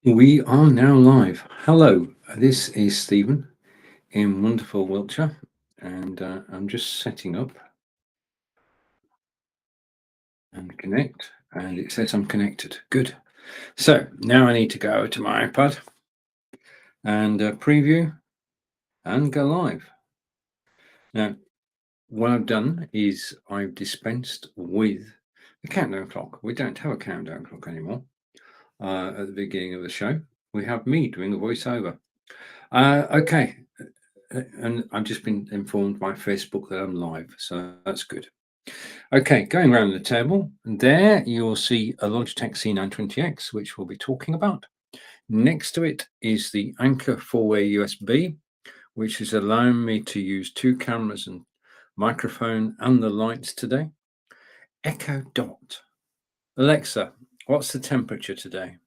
We are now live. Hello, this is Stephen in wonderful Wiltshire, and I'm just setting up and connect, and it says I'm connected. Good. So now I need to go to my iPad and preview and go live. Now, what I've done is I've dispensed with the countdown clock. We don't have a countdown clock anymore. At the beginning of the show, we have me doing a voiceover. Okay. And I've just been informed by Facebook that I'm live, so that's good. Okay, going around the table, there you'll see a Logitech C920x, which we'll be talking about. Next to it is the Anchor 4-way USB, which is allowing me to use two cameras and microphone and the lights today. Echo Dot. Alexa, what's the temperature today?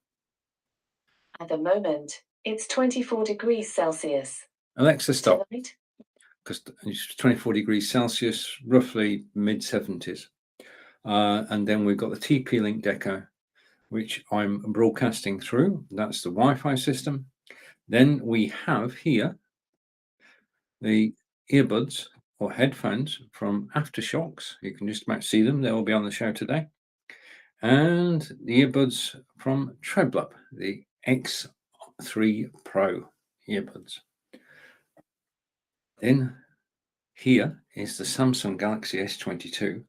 At the moment, it's 24 degrees Celsius. Alexa, stop. Tonight, Because it's 24 degrees Celsius, roughly mid 70s. And then we've got the TP-Link Echo, which I'm broadcasting through. That's the Wi-Fi system. Then we have here the earbuds or headphones from Aftershocks. You can just about see them. They will be on the show today. And the earbuds from Treblup, the X3 Pro earbuds. Then here is the Samsung Galaxy S22,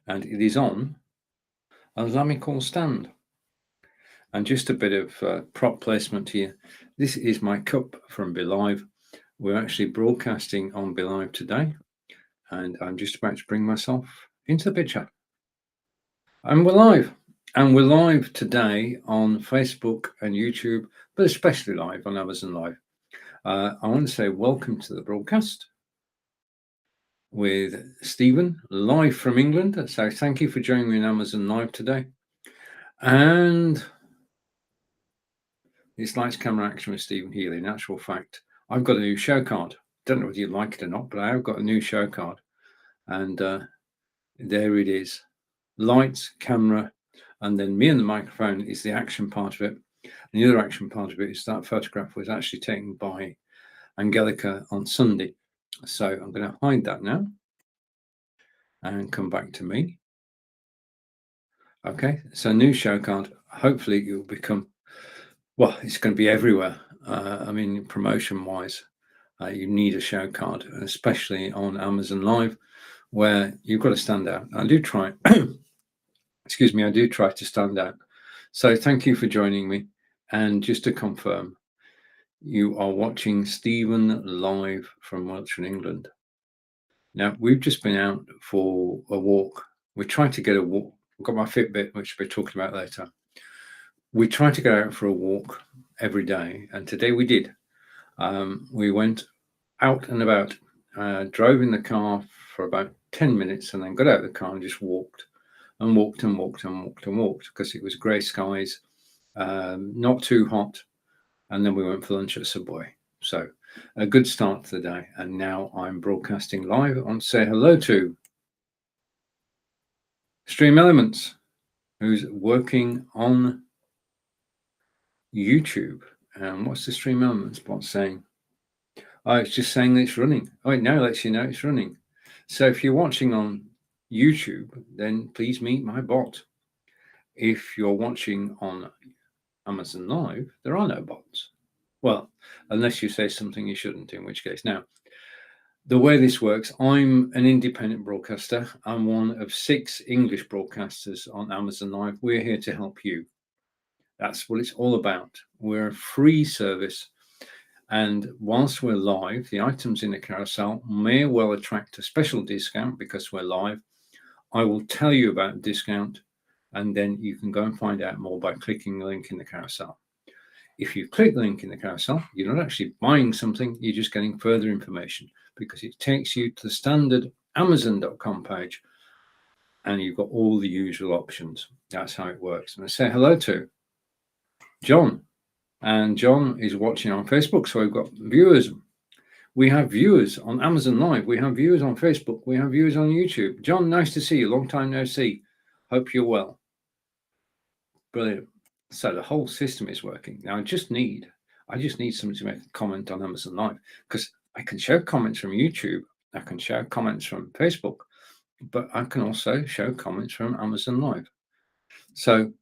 and it is on a Lamicall stand. And just a bit of prop placement here. This is my cup from BeLive. We're actually broadcasting on BeLive today, and I'm just about to bring myself into the picture. And we're live. And we're live today on Facebook and YouTube, but especially live on Amazon Live. I want to say welcome to the broadcast with Stephen, live from England. So thank you for joining me on Amazon Live today. And it's Lights Camera Action with Stephen Healey. In actual fact, I've got a new show card. Don't know whether you like it or not, but I have got a new show card. And there it is. Lights, camera, and then me and the microphone is the action part of it. And the other action part of it is that photograph was actually taken by Angelica on Sunday. So I'm going to hide that now and come back to me. Okay, so new show card. Hopefully it will become, well, it's going to be everywhere. I mean, promotion-wise, you need a show card, especially on Amazon Live, where you've got to stand out. I do try, excuse me, I do try to stand out. So thank you for joining me. And just to confirm, you are watching Stephen live from Wiltshire, England. Now, we've just been out for a walk. We're trying to get a walk. I've got my Fitbit, which we'll be talking about later. We try to go out for a walk every day, and today we did. We went out and about, drove in the car for about 10 minutes, and then got out of the car and just walked and walked and walked and walked and walked because it was grey skies, not too hot. And then we went for lunch at Subway. So a good start to the day. And now I'm broadcasting live. I want to say hello to Stream Elements, who's working on YouTube. And what's the Stream Elements bot saying? Oh, it's just saying that it's running. Oh, it now lets you know it's running. So if you're watching on YouTube, then please meet my bot. If you're watching on Amazon Live, there are no bots. Well, unless you say something you shouldn't, in which case. Now, the way this works, I'm an independent broadcaster. I'm one of 6 English broadcasters on Amazon Live. We're here to help you. That's what it's all about. We're a free service. And whilst we're live, the items in the carousel may well attract a special discount because we're live. I will tell you about the discount, and then you can go and find out more by clicking the link in the carousel. If you click the link in the carousel, you're not actually buying something, you're just getting further information because it takes you to the standard Amazon.com page and you've got all the usual options. That's how it works. And I say hello to John. And John is watching on Facebook, so we've got viewers. We have viewers on Amazon Live. We have viewers on Facebook. We have viewers on YouTube. John, nice to see you. Long time no see. Hope you're well. Brilliant. So the whole system is working. Now I just need someone to make a comment on Amazon Live, because I can show comments from YouTube, I can show comments from Facebook, but I can also show comments from Amazon Live. So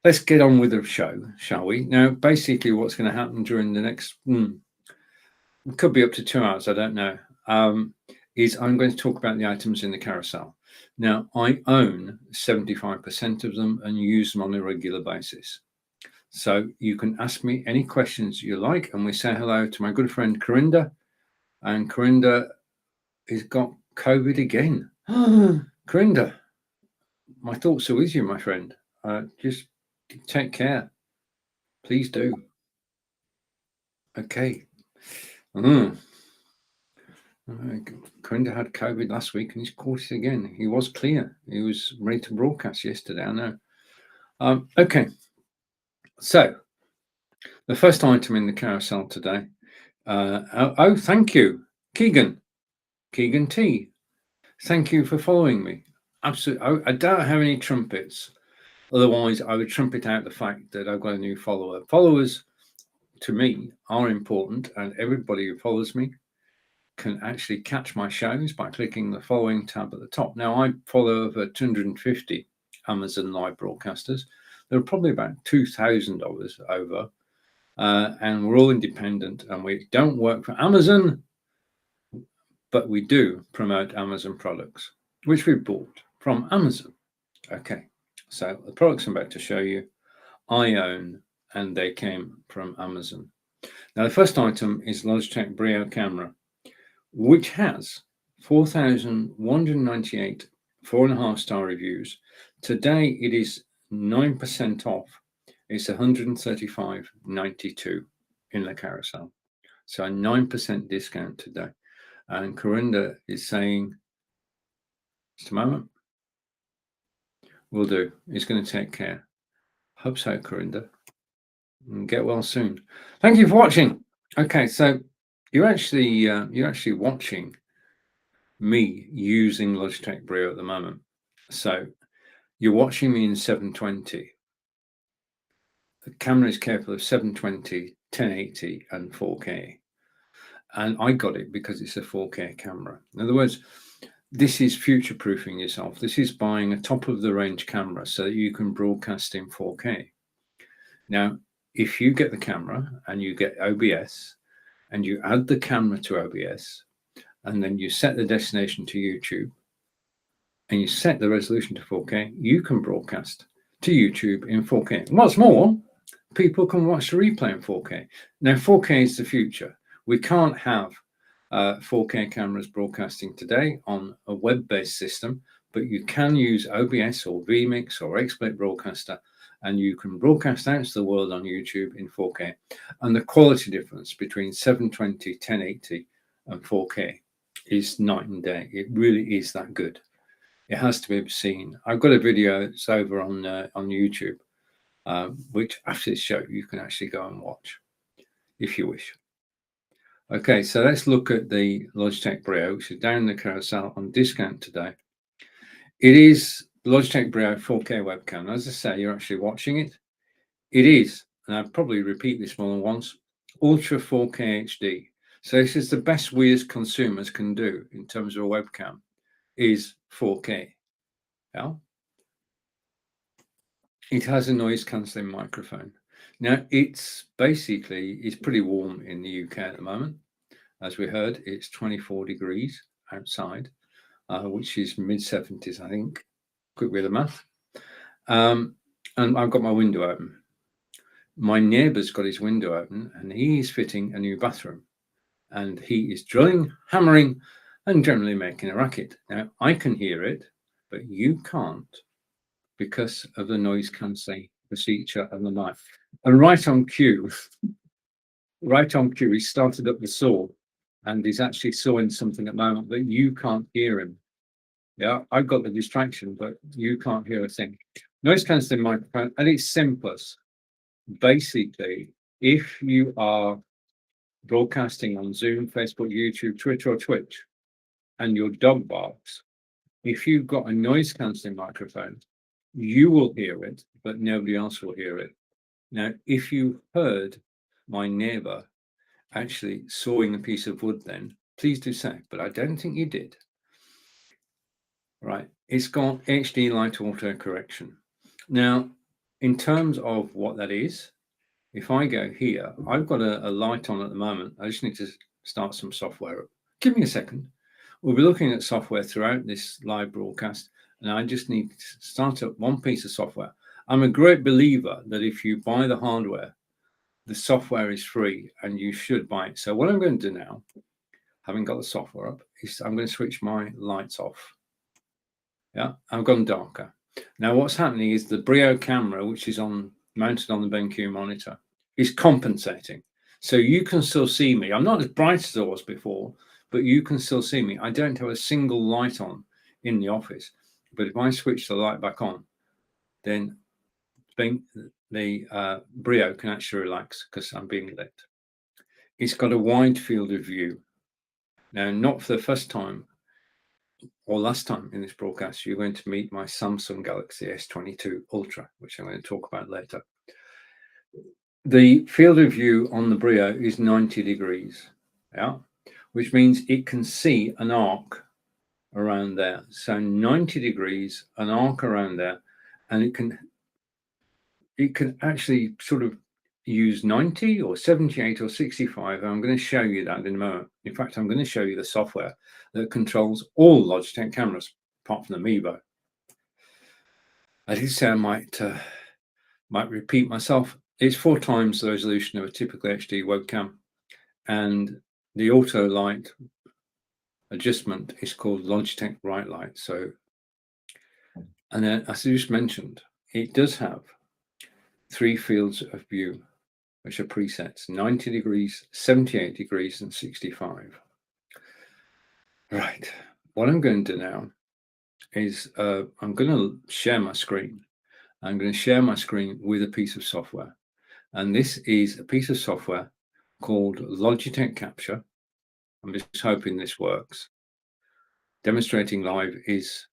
let's get on with the show, shall we? Now, basically what's going to happen during the next, it could be up to 2 hours, I don't know, is I'm going to talk about the items in the carousel. Now, I own 75% of them and use them on a regular basis. So you can ask me any questions you like, and we say hello to my good friend Corinda. And Corinda has got COVID again. Corinda, my thoughts are with you, my friend. Just take care. Please do. Okay. Corinda had COVID last week and he's caught it again. He was clear. He was ready to broadcast yesterday, I know. Okay. So the first item in the carousel today. Thank you, Keegan T. Thank you for following me. Absolutely. I don't have any trumpets. Otherwise, I would trumpet out the fact that I've got a new follower. Followers, to me, are important, and everybody who follows me can actually catch my shows by clicking the following tab at the top. Now, I follow over 250 Amazon Live broadcasters. There are probably about 2,000 over, and we're all independent, and we don't work for Amazon, but we do promote Amazon products, which we bought from Amazon. Okay, so the products I'm about to show you, I own, and they came from Amazon. Now, the first item is Logitech Brio camera, which has 4,198 4.5-star reviews. Today, it is 9% off. It's 135.92 in the carousel. So a 9% discount today. And Corinda is saying, just a moment. Will do. He's going to take care. Hope so, Corinda. And get well soon. Thank you for watching. Okay, so you're actually watching me using Logitech Brio at the moment. So you're watching me in 720. The camera is capable of 720, 1080, and 4K. And I got it because it's a 4K camera. In other words, this is future-proofing yourself. This is buying a top-of-the-range camera so that you can broadcast in 4K. Now, if you get the camera and you get OBS and you add the camera to OBS and then you set the destination to YouTube and you set the resolution to 4K, you can broadcast to YouTube in 4K. What's more, people can watch the replay in 4K. Now, 4K is the future. We can't have 4K cameras broadcasting today on a web-based system, but you can use OBS or vMix or XSplit Broadcaster, and you can broadcast out to the world on YouTube in 4K. And the quality difference between 720, 1080, and 4K is night and day. It really is that good. It has to be seen. I've got a video that's over on YouTube, which after this show you can actually go and watch if you wish. Okay, so let's look at the Logitech Brio, which is down the carousel on discount today. It is Logitech Brio 4K webcam. As I say, you're actually watching it. It is, and I'll probably repeat this more than once, Ultra 4K HD. So this is the best we as consumers can do in terms of a webcam, is 4K. Yeah? It has a noise cancelling microphone. Now, it's pretty warm in the UK at the moment. As we heard, it's 24 degrees outside, which is mid-70s, I think. Quick bit of math. And I've got my window open. My neighbour's got his window open, and he's fitting a new bathroom. And he is drilling, hammering, and generally making a racket. Now, I can hear it, but you can't because of the noise cancelling procedure of the mic. And right on cue, he started up the saw, and he's actually sawing something at the moment, but you can't hear him. Yeah, I've got the distraction, but you can't hear a thing. Noise cancelling microphone at its simplest. Basically, if you are broadcasting on Zoom, Facebook, YouTube, Twitter, or Twitch, and your dog barks, if you've got a noise cancelling microphone, You will hear it, but nobody else will hear it. Now, if you heard my neighbor actually sawing a piece of wood then, please do say, but I don't think you did. Right, it's got HD light auto correction. Now, in terms of what that is, if I go here, I've got a light on at the moment. I just need to start some software up. Give me a second. We'll be looking at software throughout this live broadcast, and I just need to start up one piece of software. I'm a great believer that if you buy the hardware, the software is free and you should buy it. So what I'm going to do now, having got the software up, is I'm going to switch my lights off. Yeah, I've gone darker. Now what's happening is the Brio camera, which is mounted on the BenQ monitor, is compensating. So you can still see me. I'm not as bright as I was before, but you can still see me. I don't have a single light on in the office. But if I switch the light back on, then the Brio can actually relax because I'm being lit. It's got a wide field of view. Now, not for the first time or last time in this broadcast, you're going to meet my Samsung Galaxy S22 Ultra, which I'm going to talk about later. The field of view on the Brio is 90 degrees, yeah, which means it can see an arc around there. So 90 degrees, an arc around there, and it can actually sort of use 90 or 78 or 65. I'm going to show you that in a moment. In fact, I'm going to show you the software that controls all Logitech cameras, apart from the Mevo. I did say I might repeat myself. It's 4 times the resolution of a typical HD webcam, and the auto light adjustment is called Logitech Bright Light. So, and then, as I just mentioned, it does have 3 fields of view, which are presets: 90 degrees, 78 degrees, and 65. Right. What I'm going to do now is I'm going to share my screen. I'm going to share my screen with a piece of software. And this is a piece of software called Logitech Capture. I'm just hoping this works. Demonstrating live is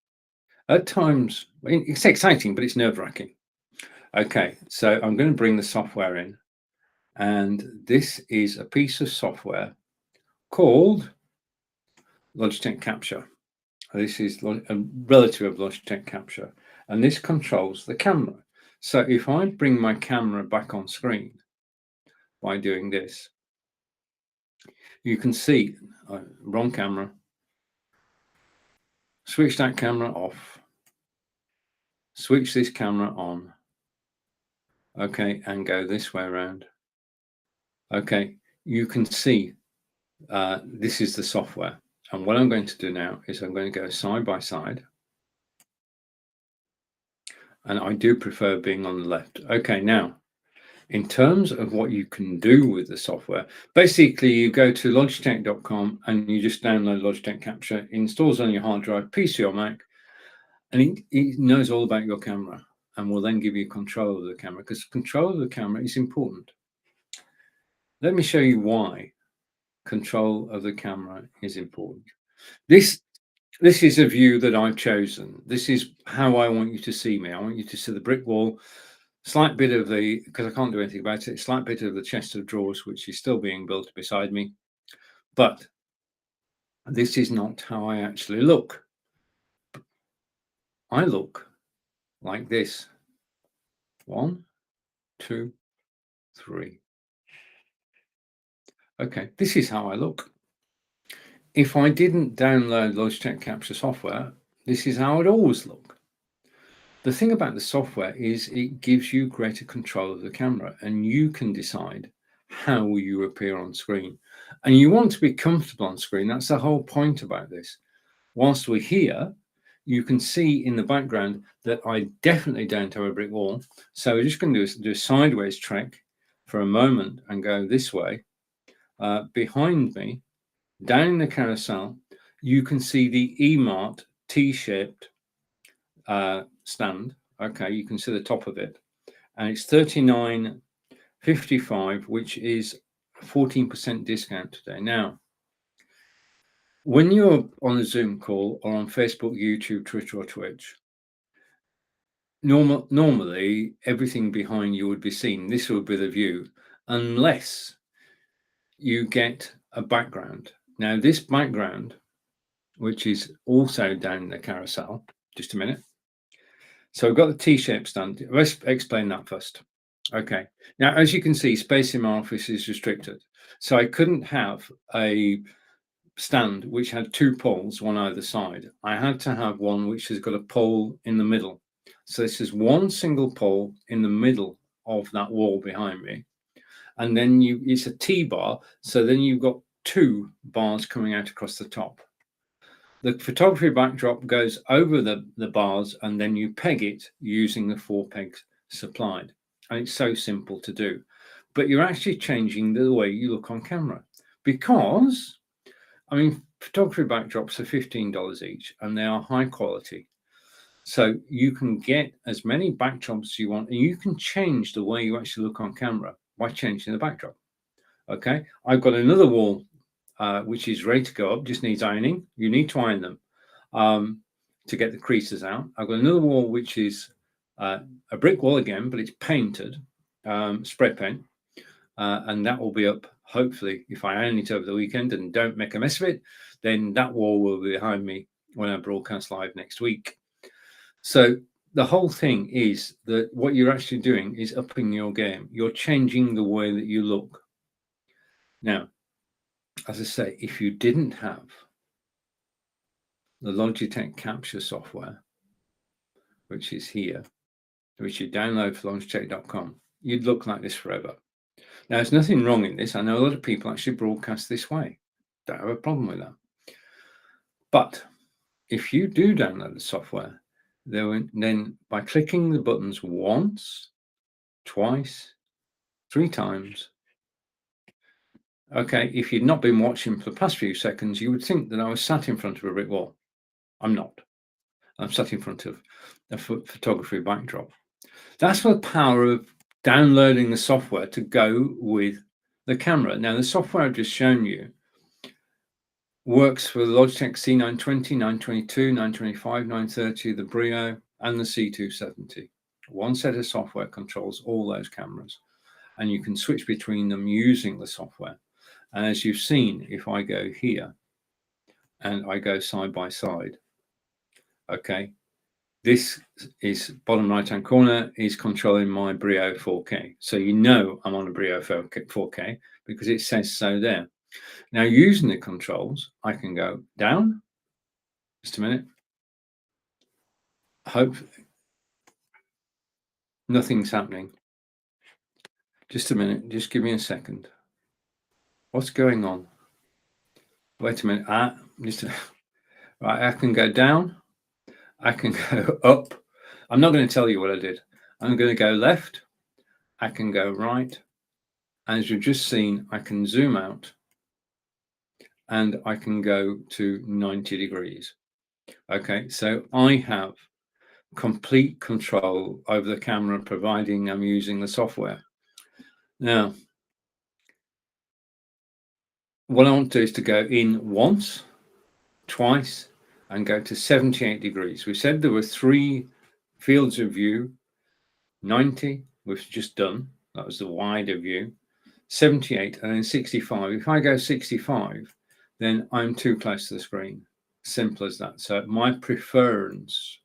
at times, it's exciting, but it's nerve-wracking. Okay, so I'm going to bring the software in. And this is a piece of software called Logitech Capture. This is a relative of Logitech Capture, and this controls the camera. So if I bring my camera back on screen by doing this, you can see, wrong camera, switch that camera off, switch this camera on, okay, and go this way around. Okay, you can see this is the software. And what I'm going to do now is I'm going to go side by side. And I do prefer being on the left. Okay, now, in terms of what you can do with the software, basically you go to logitech.com and you just download Logitech Capture. It installs on your hard drive, PC or Mac, and it knows all about your camera and will then give you control of the camera, because control of the camera is important. Let me show you why control of the camera is important. This is a view that I've chosen. This is how I want you to see me. I want you to see the brick wall, slight bit of the, because I can't do anything about it, slight bit of the chest of drawers, which is still being built beside me. But this is not how I actually look. I look like this. 1, 2, 3. Okay, this is how I look. If I didn't download Logitech Capture software, this is how I'd always look. The thing about the software is it gives you greater control of the camera, and you can decide how you appear on screen. And you want to be comfortable on screen. That's the whole point about this. Whilst we're here, you can see in the background that I definitely don't have a brick wall. So we're just going to do a sideways trek for a moment and go this way. Behind me, down in the carousel, you can see the eMart T-shaped stand. Okay, you can see the top of it, and it's $39.55, which is 14% discount today. Now, when you're on a Zoom call or on Facebook, YouTube, Twitter, or Twitch, normally everything behind you would be seen. This would be the view, unless you get a background. Now this background, which is also down the carousel, just a minute. So we've got the T-shaped stand. Let's explain that first. Okay. Now, as you can see, space in my office is restricted. So I couldn't have a stand which had two poles, one either side. I had to have one which has got a pole in the middle. So this is one single pole in the middle of that wall behind me. And then it's a T-bar. So then you've got two bars coming out across the top. The photography backdrop goes over the bars, and then you peg it using the 4 pegs supplied. And it's so simple to do. But you're actually changing the way you look on camera, because, I mean, photography backdrops are $15 each, and they are high quality. So you can get as many backdrops as you want, and you can change the way you actually look on camera by changing the backdrop. Okay, I've got another wall which is ready to go up, just needs ironing. You need to iron them to get the creases out. I've got another wall which is a brick wall again, but it's painted, spray paint, and that will be up, hopefully, if I iron it over the weekend and don't make a mess of it, then that wall will be behind me when I broadcast live next week. So the whole thing is that what you're actually doing is upping your game. You're changing the way that you look. Now, as I say, if you didn't have the Logitech Capture software, which is here, which you download from logitech.com, you'd look like this forever. Now, there's nothing wrong in this. I know a lot of people actually broadcast this way. Don't have a problem with that. But if you do download the software, then by clicking the buttons once, twice, 3 times, okay, if you'd not been watching for the past few seconds, you would think that I was sat in front of a brick wall. I'm not. I'm sat in front of a photography backdrop. That's the power of downloading the software to go with the camera. Now, the software I've just shown you works for the Logitech C920, 922, 925, 930, the Brio, and the C270. One set of software controls all those cameras, and you can switch between them using the software. And as you've seen, if I go here and I go side by side, okay, this is bottom right hand corner is controlling my Brio 4K. So you know I'm on a Brio 4K because it says so there. Now, using the controls, I can go down. Just a minute. Hope nothing's happening. Just a minute. Just give me a second. What's going on? Wait a minute. Right, I can go down. I can go up. I'm not going to tell you what I did. I'm going to go left. I can go right. And as you've just seen, I can zoom out and I can go to 90 degrees. Okay, so I have complete control over the camera, providing I'm using the software. Now, what I want to do is to go in once, twice, and go to 78 degrees. We said there were 3 fields of view. 90, we've just done. That was the wider view. 78, and then 65. If I go 65, then I'm too close to the screen. Simple as that. So my preference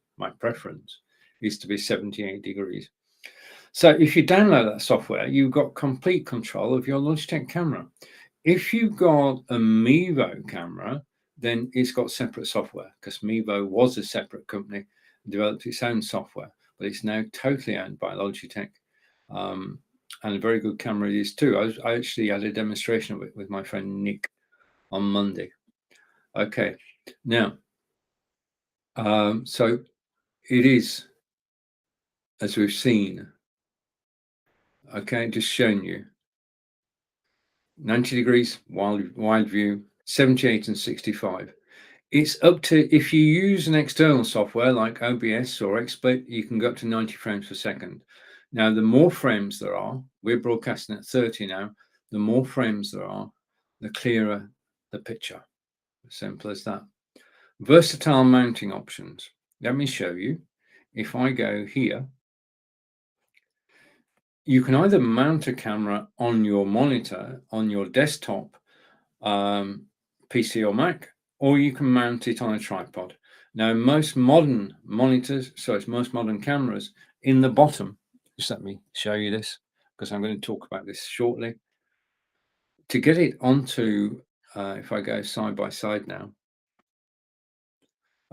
is to be 78 degrees. So if you download that software, you've got complete control of your Logitech camera. If you've got a Mevo camera, then it's got separate software, because Mevo was a separate company, developed its own software, but it's now totally owned by Logitech. And a very good camera it is too. I actually had a demonstration of it with my friend Nick on Monday. Okay, now, so it is, as we've seen, okay, just showing you 90 degrees wide view, 78 and 65. It's up to, if you use an external software like OBS or XSplit, you can go up to 90 frames per second. Now, the more frames there are, we're broadcasting at 30 now, the more frames there are, the clearer the picture. Simple as that. Versatile mounting options. Let me show you. If I go here you can either mount a camera on your monitor, on your desktop, PC or Mac, or you can mount it on a tripod. Now, most modern monitors, so it's most modern cameras, in the bottom, just let me show you this, because I'm going to talk about this shortly. To get it onto, if I go side by side now,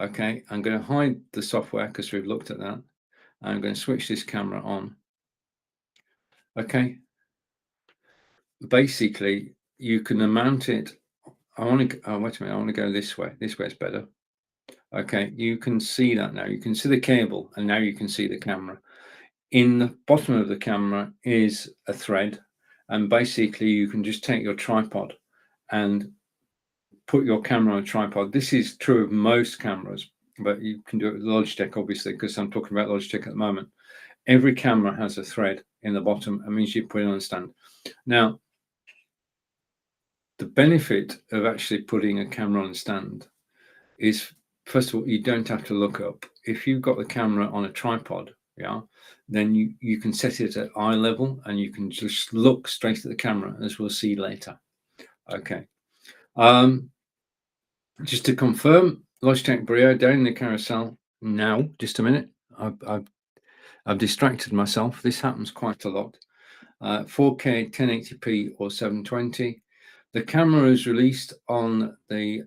okay, I'm going to hide the software because we've looked at that. I'm going to switch this camera on. Okay. Basically, you can mount it. I want to, oh, wait a minute, I want to go this way. This way is better. Okay, you can see that now. You can see the cable, and now you can see the camera. In the bottom of the camera is a thread, and basically you can just take your tripod and put your camera on a tripod. This is true of most cameras, but you can do it with Logitech, obviously, because I'm talking about Logitech at the moment. Every camera has a thread in the bottom. It means you put it on a stand. Now, the benefit of actually putting a camera on a stand is, first of all, you don't have to look up. If you've got the camera on a tripod, yeah, then you can set it at eye level and you can just look straight at the camera, as we'll see later. Okay. Just to confirm, Logitech Brio down in the carousel now. Just a minute. I've distracted myself. This happens quite a lot. 4K 1080p or 720. The camera is released on the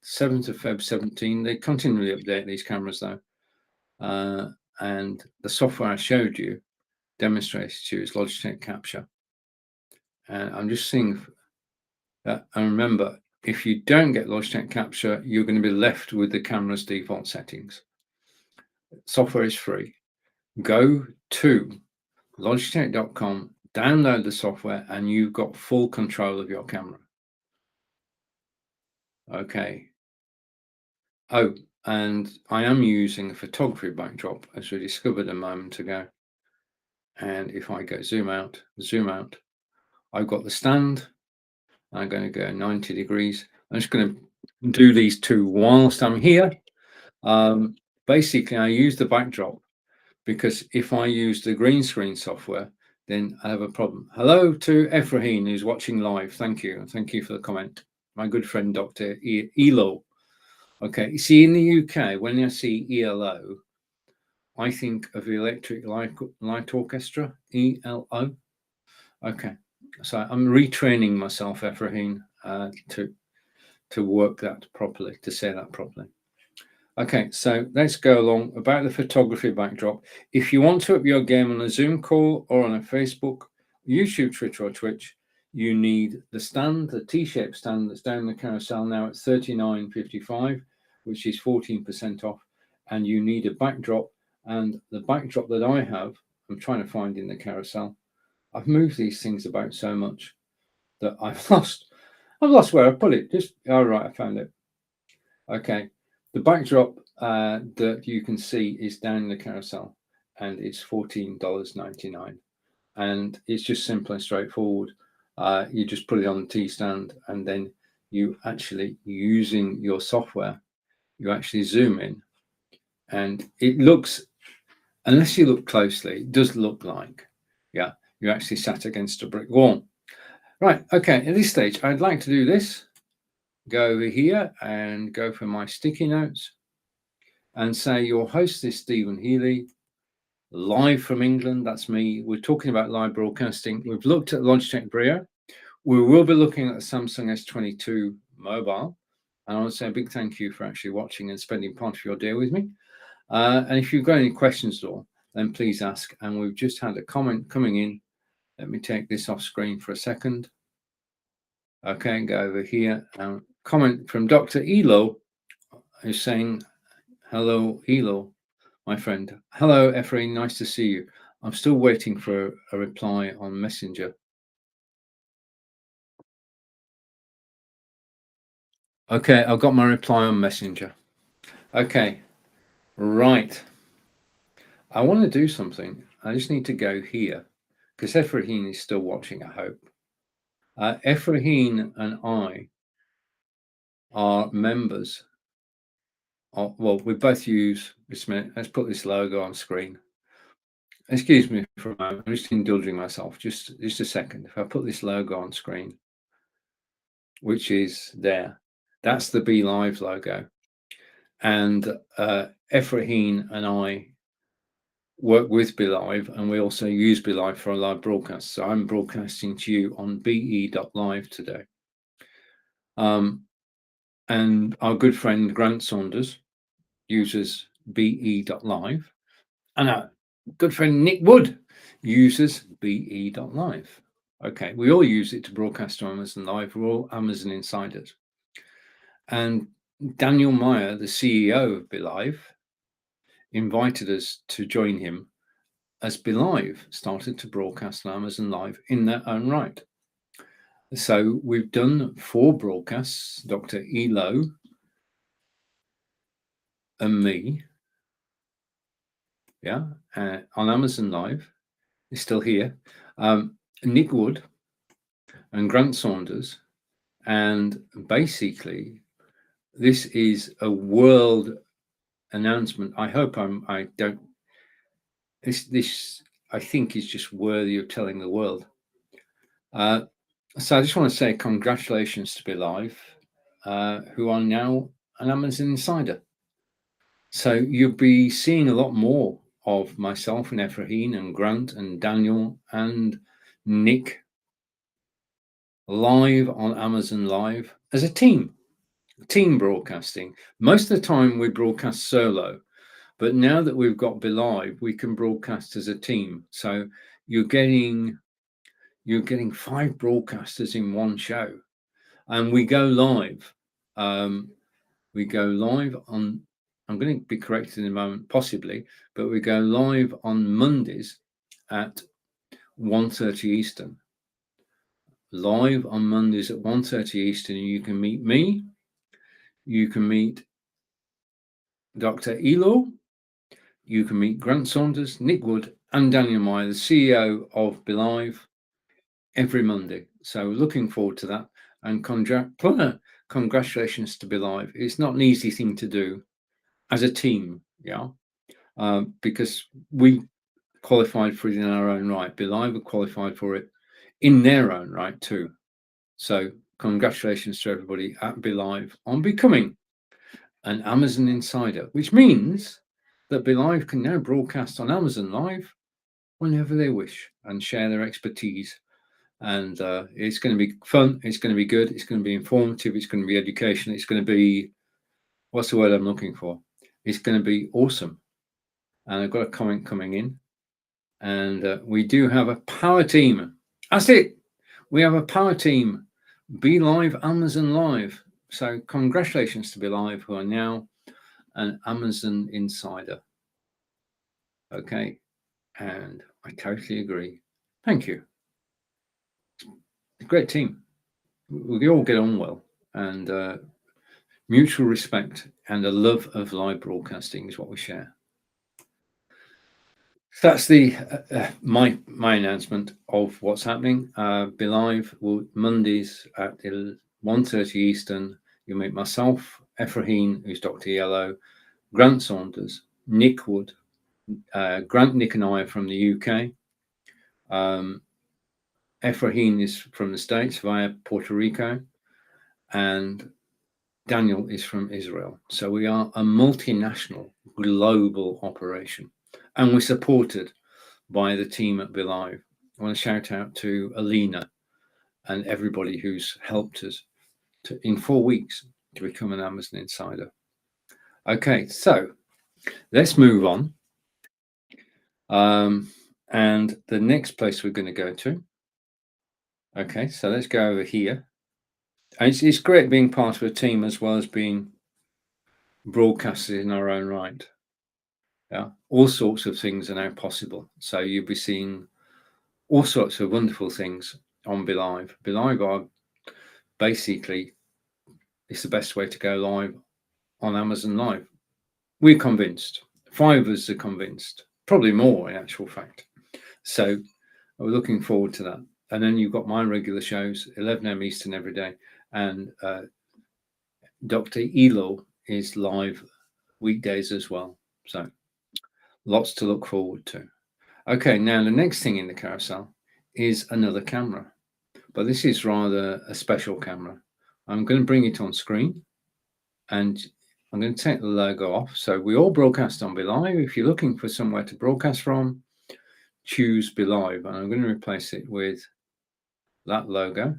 7th of Feb 17. They continually update these cameras though. And the software I showed you, demonstrated to you, is Logitech Capture. And I'm just seeing that. And remember, if you don't get Logitech Capture, you're going to be left with the camera's default settings. Software is free. Go to logitech.com, download the software, and you've got full control of your camera. Okay. Oh, and I am using a photography backdrop, as we discovered a moment ago. And if I go zoom out, I've got the stand. I'm going to go 90 degrees. I'm just going to do these two whilst I'm here. Basically, I use the backdrop because if I use the green screen software, then I have a problem. Hello to Ephraim, who's watching live. Thank you. Thank you for the comment. My good friend, Dr. Elo. Okay, you see, in the UK, when I see ELO, I think of the Electric Light Orchestra, ELO. Okay, so I'm retraining myself, Ephraim, to work that properly, to say that properly. Okay, so let's go along about the photography backdrop. If you want to up your game on a Zoom call or on a Facebook, YouTube, Twitter, or Twitch, you need the stand, the T-shaped stand that's down the carousel now at $39.55, which is 14% off, and you need a backdrop. And the backdrop that I have, I'm trying to find in the carousel. I've moved these things about so much that I've lost where I put it. Just, all right, I found it. Okay, the backdrop that you can see is down the carousel, and it's $14.99, and it's just simple and straightforward. You just put it on the T stand, and then you actually, using your software, you actually zoom in, and it looks, unless you look closely, it does look like, yeah, you actually sat against a brick wall. Right, okay, at this stage, I'd like to do this. Go over here and go for my sticky notes and say your host is Stephen Healey, live from England. That's me. We're talking about live broadcasting. We've looked at Logitech Brio. We will be looking at the Samsung S22 mobile. And I want to say a big thank you for actually watching and spending part of your day with me. And if you've got any questions at all, then please ask. And we've just had a comment coming in. Let me take this off screen for a second. Okay, go over here. Comment from Dr. Elo, who's saying, hello, Elo, my friend. Hello, Ephraim, nice to see you. I'm still waiting for a reply on Messenger. Okay, I've got my reply on Messenger. Okay, right. I want to do something. I just need to go here because Ephraim is still watching, I hope. Ephraim and I are members. Well, we both use, just a minute, let's put this logo on screen. excuse me for a moment. I'm just indulging myself. Just a second. If I put this logo on screen, which is there, that's the Be Live logo. And Efraheen and I work with Be Live, and we also use Be Live for our live broadcasts. So I'm broadcasting to you on be.live today. And our good friend Grant Saunders uses be.live, and our good friend Nick Wood uses be.live. Okay, we all use it to broadcast to Amazon Live. We're all Amazon insiders. And Daniel Meyer, the CEO of Be Live, invited us to join him as Be Live started to broadcast on Amazon Live in their own right. So we've done 4 broadcasts, Dr. Elo and me, on Amazon Live. He's still here. Nick Wood and Grant Saunders, and basically this is a world announcement. I hope I don't. This I think is just worthy of telling the world. So I just want to say congratulations to Be Live, who are now an Amazon insider. So you'll be seeing a lot more of myself and Efraheen and Grant and Daniel and Nick live on Amazon Live as a team broadcasting. Most of the time we broadcast solo, but now that we've got Be Live, we can broadcast as a team. So you're getting 5 broadcasters in one show, and we go live. We go live on, I'm going to be corrected in a moment, possibly, but we go live on Mondays at 1:30 Eastern. Live on Mondays at 1:30 Eastern, and you can meet me, you can meet Dr. Elo, you can meet Grant Saunders, Nick Wood, and Daniel Meyer, the CEO of Be Live, every Monday. So looking forward to that, and congratulations to Be Live. It's not an easy thing to do as a team, because we qualified for it in our own right. Be Live were qualified for it in their own right too. So congratulations to everybody at Be Live on becoming an Amazon insider, which means that Be Live can now broadcast on Amazon Live whenever they wish and share their expertise. And it's going to be fun. It's going to be good. It's going to be informative. It's going to be educational. It's going to be, what's the word I'm looking for? It's going to be awesome. And I've got a comment coming in. And we do have a power team. That's it. We have a power team. Be Live, Amazon Live. So congratulations to Be Live, who are now an Amazon insider. Okay. And I totally agree. Thank you. Great team. We all get on well, and mutual respect and a love of live broadcasting is what we share. So that's the my announcement of what's happening. Be Live will Mondays at 1:30 Eastern. You'll meet myself, Efraheen, who's Dr. Yellow, Grant Saunders, Nick Wood. Grant, Nick, and I are from the UK. Efraheen is from the States via Puerto Rico, and Daniel is from Israel. So we are a multinational, global operation, and we're supported by the team at Be Live. I want to shout out to Alina and everybody who's helped us in 4 weeks to become an Amazon insider. Okay, so let's move on. And the next place we're going to go to. Okay, so let's go over here. And it's great being part of a team as well as being broadcasted in our own right. Yeah, all sorts of things are now possible. So you'll be seeing all sorts of wonderful things on Be Live. Be Live are basically, it's the best way to go live on Amazon Live. We're convinced. 5 of us are convinced. Probably more in actual fact. So we're looking forward to that. And then you've got my regular shows, 11 a.m. Eastern every day. And Dr. Elo is live weekdays as well. So lots to look forward to. Okay, now the next thing in the carousel is another camera, but this is rather a special camera. I'm going to bring it on screen and I'm going to take the logo off. So we all broadcast on BeLive. If you're looking for somewhere to broadcast from, choose BeLive, and I'm going to replace it with that logo.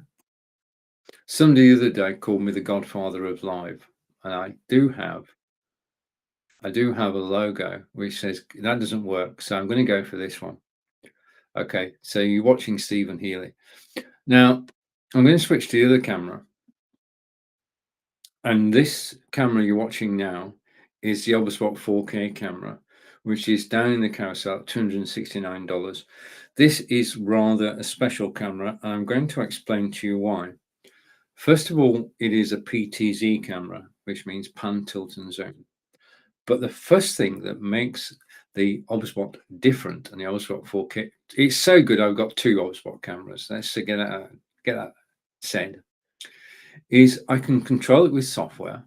Somebody the other day called me the godfather of live, and I do have a logo which says that doesn't work, so I'm going to go for this one. Okay, so you're watching Stephen Healey. Now I'm going to switch to the other camera, and this camera you're watching now is the Obspot 4K camera, which is down in the carousel at $269. This is rather a special camera, and I'm going to explain to you why. First of all, it is a PTZ camera, which means pan, tilt, and zoom. But the first thing that makes the Obspot different and the Obspot 4K, it's so good. I've got two Obspot cameras. Let's get that said. Is I can control it with software,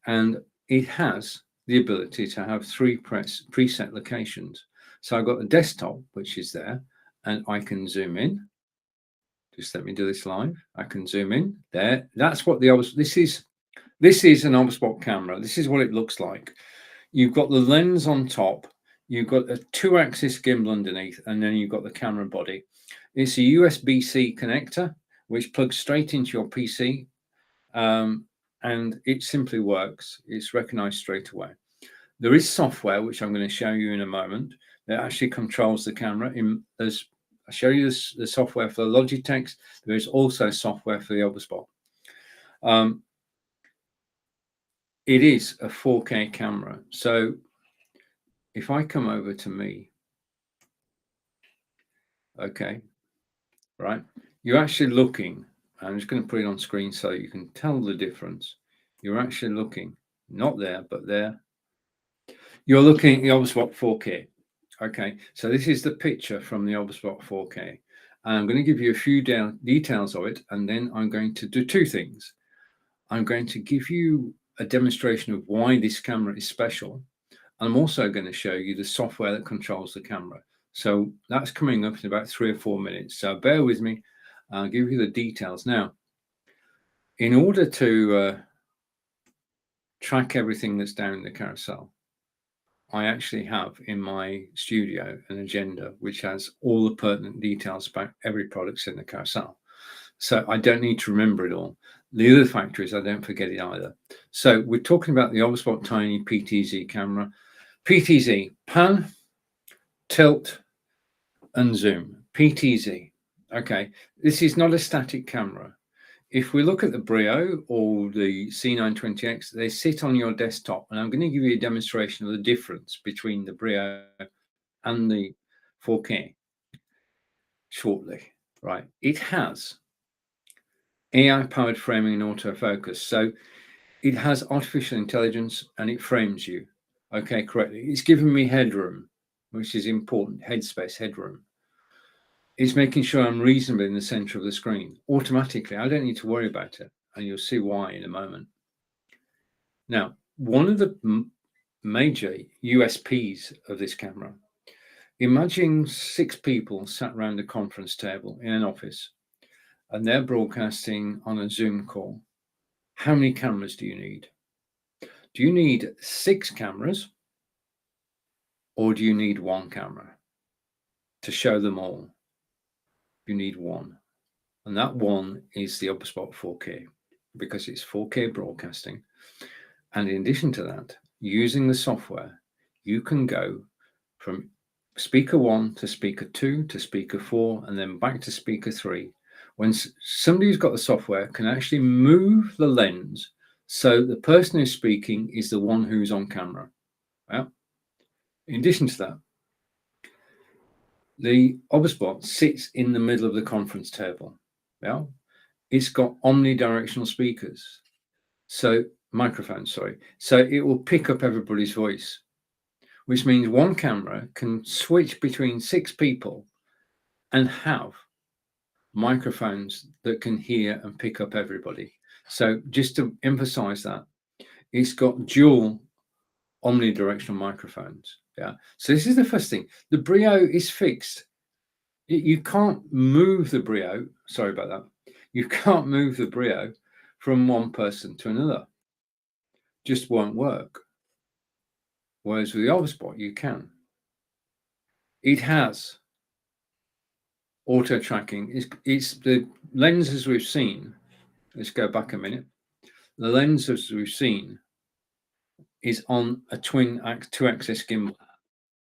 and it has the ability to have three preset locations. So I've got the desktop, which is there, and I can zoom in. Just let me do this live. I can zoom in there. That's what this is an Obspot camera. This is what it looks like. You've got the lens on top. You've got a 2-axis gimbal underneath, and then you've got the camera body. It's a USB-C connector, which plugs straight into your PC, and it simply works. It's recognized straight away. There is software, which I'm going to show you in a moment, that actually controls the camera. I'll show you the software for the Logitech. There is also software for the Obspot. It is a 4K camera. So if I come over to me, okay, right, you're actually looking. I'm just going to put it on screen so you can tell the difference. You're actually looking, not there, but there. You're looking at the Obspot 4K. Okay, so this is the picture from the Obspot 4K. And I'm going to give you a few details of it, and then I'm going to do two things. I'm going to give you a demonstration of why this camera is special. I'm also going to show you the software that controls the camera. So that's coming up in about 3 or 4 minutes. So bear with me. I'll give you the details. Now, in order to track everything that's down in the carousel, I actually have in my studio an agenda which has all the pertinent details about every product in the carousel. So I don't need to remember it all. The other factor is I don't forget it either. So we're talking about the Obspot Tiny PTZ camera. PTZ, pan, tilt, and zoom. PTZ. Okay, this is not a static camera. If we look at the Brio or the C920x, they sit on your desktop, and I'm going to give you a demonstration of the difference between the Brio and the 4K shortly. Right, it has AI-powered framing and autofocus, so it has artificial intelligence and it frames you, okay, correctly. It's giving me headroom, which is important, headspace, headroom. It's making sure I'm reasonably in the center of the screen automatically. I don't need to worry about it, and you'll see why in a moment. Now, one of the major USPs of this camera, imagine 6 people sat around a conference table in an office, and they're broadcasting on a Zoom call. How many cameras do you need? Do you need 6 cameras, or do you need 1 camera to show them all? You need 1. And that 1 is the Obspot 4K, because it's 4K broadcasting. And in addition to that, using the software, you can go from speaker 1 to speaker 2 to speaker 4, and then back to speaker 3. When somebody who's got the software can actually move the lens so the person who's speaking is the one who's on camera. Well, in addition to that, the Obspot sits in the middle of the conference table. Yeah, it's got omnidirectional speakers, so microphones, sorry. So it will pick up everybody's voice, which means one camera can switch between 6 people and have microphones that can hear and pick up everybody. So just to emphasize that, it's got dual omnidirectional microphones. Yeah. So this is the first thing. The Brio is fixed. You can't move the Brio. Sorry about that. You can't move the Brio from one person to another. Just won't work. Whereas with the Overspot, you can. It has auto tracking. It's the lenses we've seen. Let's go back a minute. The lenses we've seen is on a two-axis gimbal.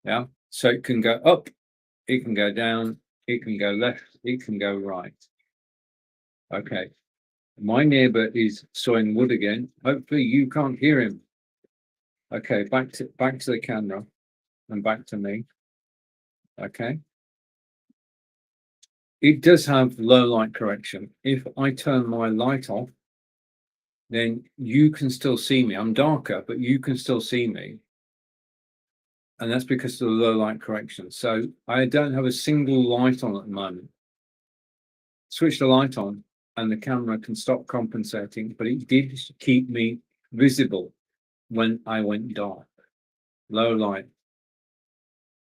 Yeah. So it can go up, it can go down, it can go left, it can go right. Okay. My neighbor is sawing wood again. Hopefully you can't hear him. Okay, back to the camera and back to me. Okay. It does have low light correction. If I turn my light off, then you can still see me. I'm darker, but you can still see me. And that's because of the low light correction. So I don't have a single light on at the moment. Switch the light on and the camera can stop compensating, but it did keep me visible when I went dark. Low light.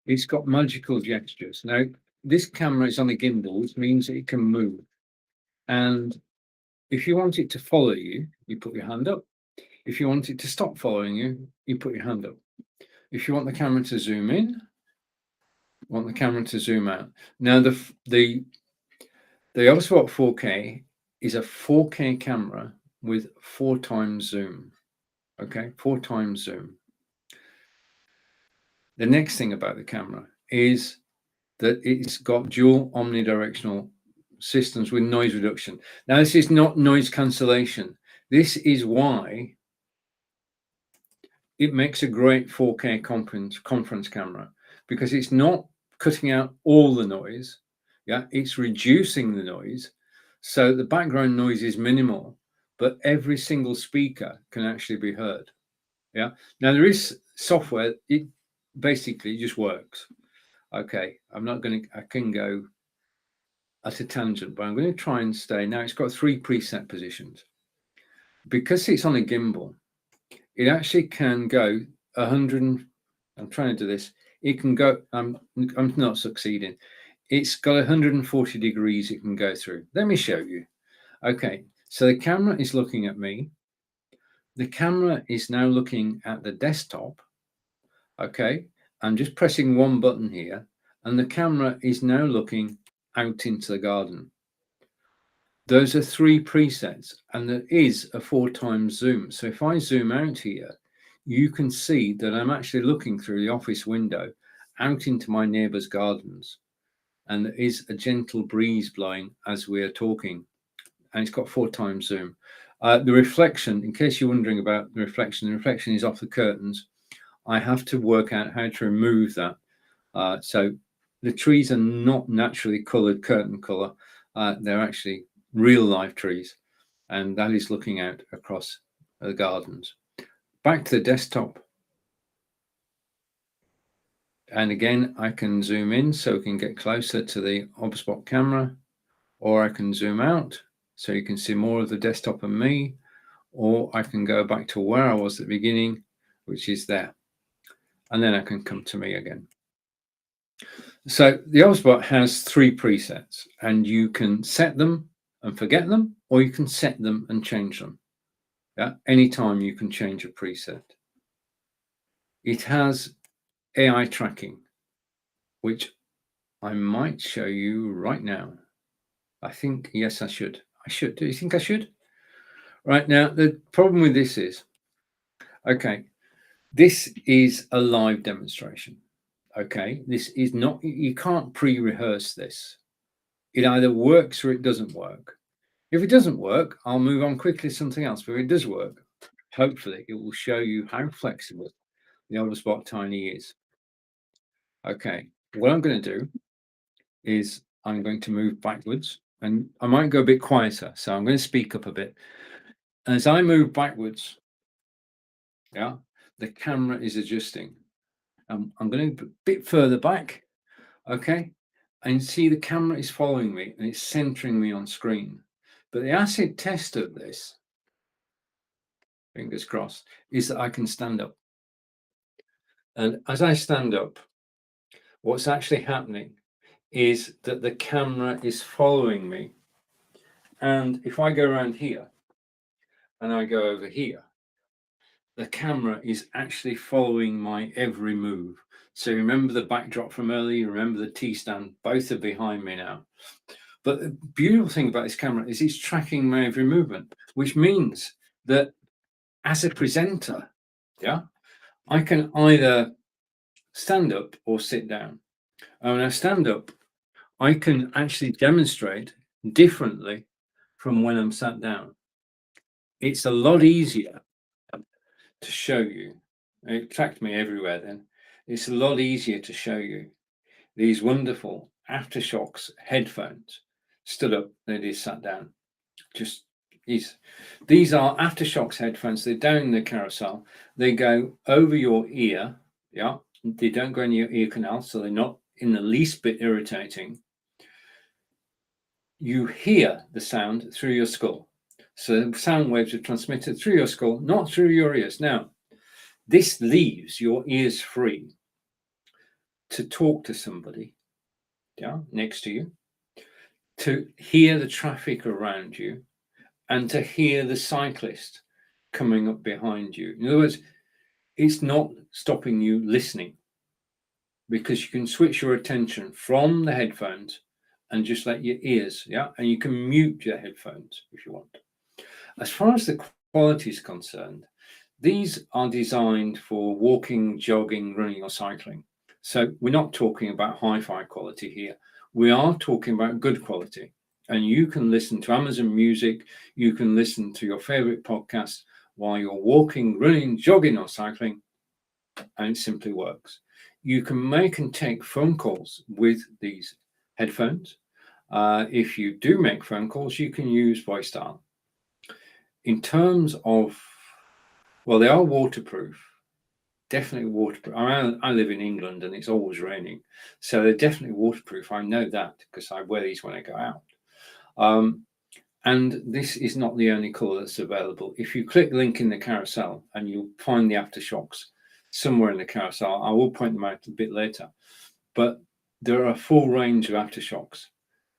It's got magical gestures. Now, this camera is on a gimbal, which means it can move. And if you want it to follow you, you put your hand up. If you want it to stop following you, you put your hand up. If you want the camera to zoom in, want the camera to zoom out. Now, the Aftershocks 4K is a 4K camera with 4 times zoom. Okay, 4 times zoom. The next thing about the camera is that it's got dual omnidirectional systems with noise reduction. Now, this is not noise cancellation. This is why it makes a great 4K conference camera, because it's not cutting out all the noise. Yeah, it's reducing the noise. So the background noise is minimal, but every single speaker can actually be heard. Yeah. Now there is software, it basically just works. Okay, I can go at a tangent, but I'm going to try and stay. Now it's got 3 preset positions. Because it's on a gimbal, it actually can go 100. I'm trying to do this. It can go, I'm not succeeding. It's got 140 degrees it can go through. Let me show you. Okay, so the camera is looking at me. The camera is now looking at the desktop. Okay, I'm just pressing one button here, and the camera is now looking out into the garden. Those are 3 presets, and there is a 4 times zoom. So if I zoom out here, you can see that I'm actually looking through the office window out into my neighbor's gardens. And there is a gentle breeze blowing as we are talking. And it's got 4 times zoom. The reflection, in case you're wondering about the reflection is off the curtains. I have to work out how to remove that. So the trees are not naturally colored curtain color. They're actually real life trees. And that is looking out across the gardens. Back to the desktop. And again, I can zoom in so we can get closer to the Overspot camera, or I can zoom out so you can see more of the desktop and me, or I can go back to where I was at the beginning, which is there. And then I can come to me again. So the Overspot has 3 presets, and you can set them and forget them, or you can set them and change them. Yeah, anytime you can change a preset. It has AI tracking, which I might show you right now. I think, yes, I should. Do you think I should? Right now, the problem with this is, okay, this is a live demonstration. Okay, this is not, you can't pre-rehearse this. It either works or it doesn't work. If it doesn't work, I'll move on quickly to something else. But if it does work, hopefully it will show you how flexible the Overspot Tiny is. Okay, what I'm going to do is I'm going to move backwards, and I might go a bit quieter. So I'm going to speak up a bit. As I move backwards, yeah, the camera is adjusting. I'm going to a bit further back, okay, and see the camera is following me and it's centering me on screen. But the acid test of this, fingers crossed, is that I can stand up. And as I stand up, what's actually happening is that the camera is following me. And if I go around here and I go over here, the camera is actually following my every move. So remember the backdrop from earlier, remember the T-stand, both are behind me now. But the beautiful thing about this camera is it's tracking my every movement, which means that as a presenter, yeah, I can either stand up or sit down. And when I stand up, I can actually demonstrate differently from when I'm sat down. It's a lot easier to show you. It tracked me everywhere then. It's a lot easier to show you these wonderful Aftershocks headphones stood up than it is sat down. Just these are Aftershocks headphones. They're down in the carousel. They go over your ear. Yeah, they don't go in your ear canal, so they're not in the least bit irritating. You hear the sound through your skull. So sound waves are transmitted through your skull, not through your ears. Now, this leaves your ears free to talk to somebody, yeah, next to you, to hear the traffic around you, and to hear the cyclist coming up behind you. In other words, it's not stopping you listening, because you can switch your attention from the headphones and just let your ears, yeah, and you can mute your headphones if you want. As far as the quality is concerned, these are designed for walking, jogging, running, or cycling. So we're not talking about hi-fi quality here. We are talking about good quality. And you can listen to Amazon Music, you can listen to your favorite podcast while you're walking, running, jogging, or cycling, and it simply works. You can make and take phone calls with these headphones. If you do make phone calls, you can use voice dial. In terms of, well, they are waterproof, definitely waterproof. I live in England and it's always raining, so they're definitely waterproof. I know that because I wear these when I go out. And this is not the only color that's available. If you click the link in the carousel, and you'll find the Aftershocks somewhere in the carousel. I will point them out a bit later, but there are a full range of Aftershocks.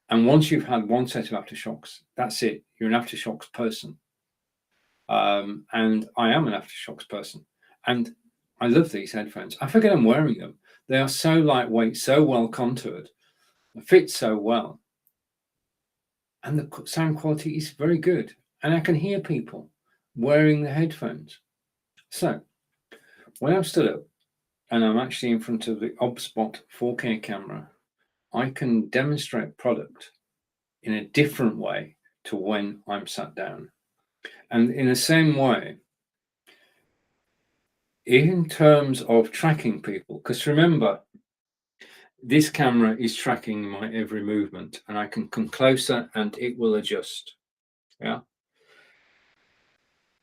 And once you've had one set of Aftershocks, that's it. You're an Aftershocks person. And I am an Aftershocks person. And I love these headphones. I forget I'm wearing them. They are so lightweight, so well contoured, fit so well. And the sound quality is very good. And I can hear people wearing the headphones. So when I'm stood up and I'm actually in front of the OBSBot 4K camera, I can demonstrate product in a different way to when I'm sat down. And in the same way, in terms of tracking people, because remember, this camera is tracking my every movement, and I can come closer and it will adjust. Yeah.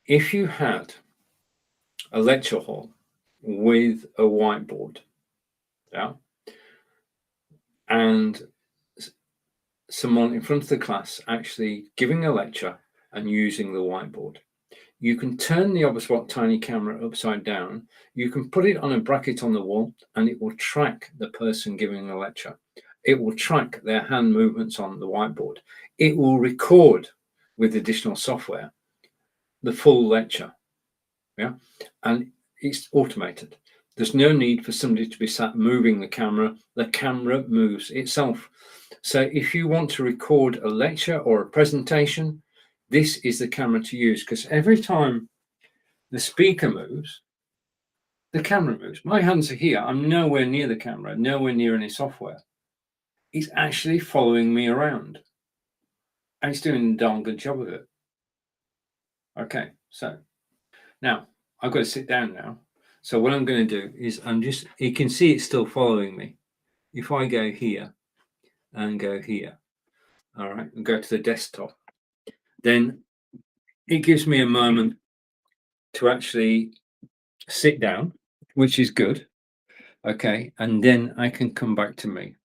If you had a lecture hall with a whiteboard, yeah, and someone in front of the class actually giving a lecture and using the whiteboard, you can turn the OBSBot tiny camera upside down. You can put it on a bracket on the wall, and it will track the person giving the lecture. It will track their hand movements on the whiteboard. It will record with additional software the full lecture. Yeah, and it's automated. There's no need for somebody to be sat moving the camera. The camera moves itself. So if you want to record a lecture or a presentation, this is the camera to use, because every time the speaker moves, the camera moves. My hands are here. I'm nowhere near the camera, nowhere near any software. It's actually following me around. And it's doing a darn good job of it. Okay, so now I've got to sit down now. So what I'm going to do is you can see it's still following me. If I go here and go here, all right, and go to the desktop, then it gives me a moment to actually sit down, which is good. Okay, and then I can come back to me.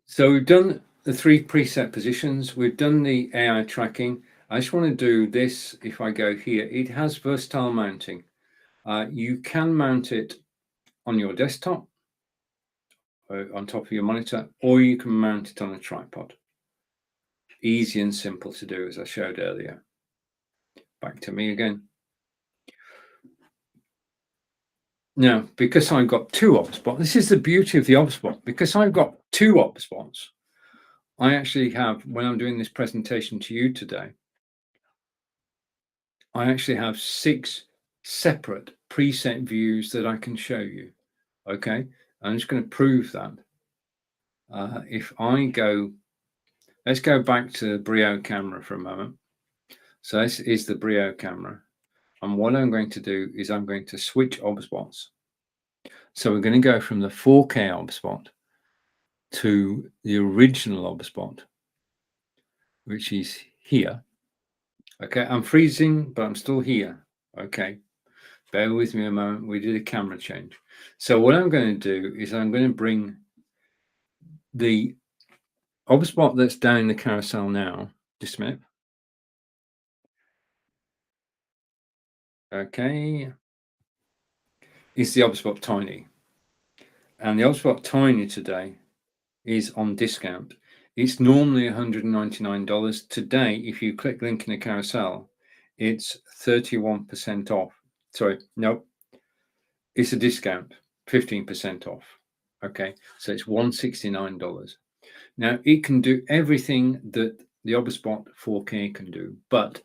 So we've done the 3 preset positions. We've done the AI tracking. I just want to do this. If I go here, it has versatile mounting. You can mount it on your desktop, on top of your monitor, or you can mount it on a tripod. Easy and simple to do, as I showed earlier. Back to me again. Now, because I've got two OBSBots, this is the beauty of the OBSBot. Because I've got two OBSBots, I actually have, when I'm doing this presentation to you today, I actually have 6 separate preset views that I can show you. Okay, I'm just going to prove that. If I go, let's go back to the Brio camera for a moment. So this is the Brio camera. And what I'm going to do is I'm going to switch OBSBots. So we're going to go from the 4K OBSBot to the original OBSBot, which is here. Okay, I'm freezing, but I'm still here. Okay, bear with me a moment. We did a camera change. So what I'm going to do is I'm going to bring the OBSBot that's down the carousel now. Just a minute. Okay, is the OBSBot Tiny. And the OBSBot Tiny today is on discount. It's normally $199. Today, if you click link in the carousel, it's 31% off. Sorry, no, it's a discount, 15% off. Okay, so it's $169. Now, it can do everything that the OBSBot 4K can do, but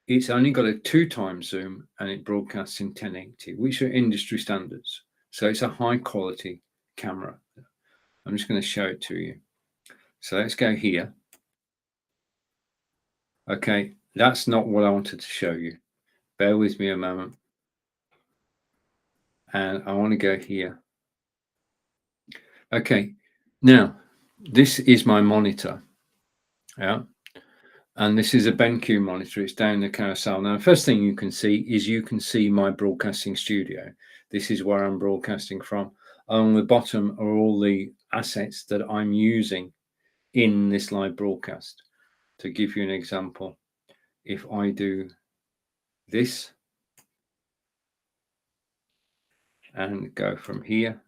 it's only got a 2x zoom and it broadcasts in 1080, which are industry standards. So it's a high quality camera. I'm just going to show it to you. So let's go here. Okay, that's not what I wanted to show you. Bear with me a moment. And I want to go here. Okay, now this is my monitor. Yeah. And this is a BenQ monitor. It's down the carousel. Now, the first thing you can see is you can see my broadcasting studio. This is where I'm broadcasting from. On the bottom are all the assets that I'm using in this live broadcast. To give you an example, if I do this and go from here,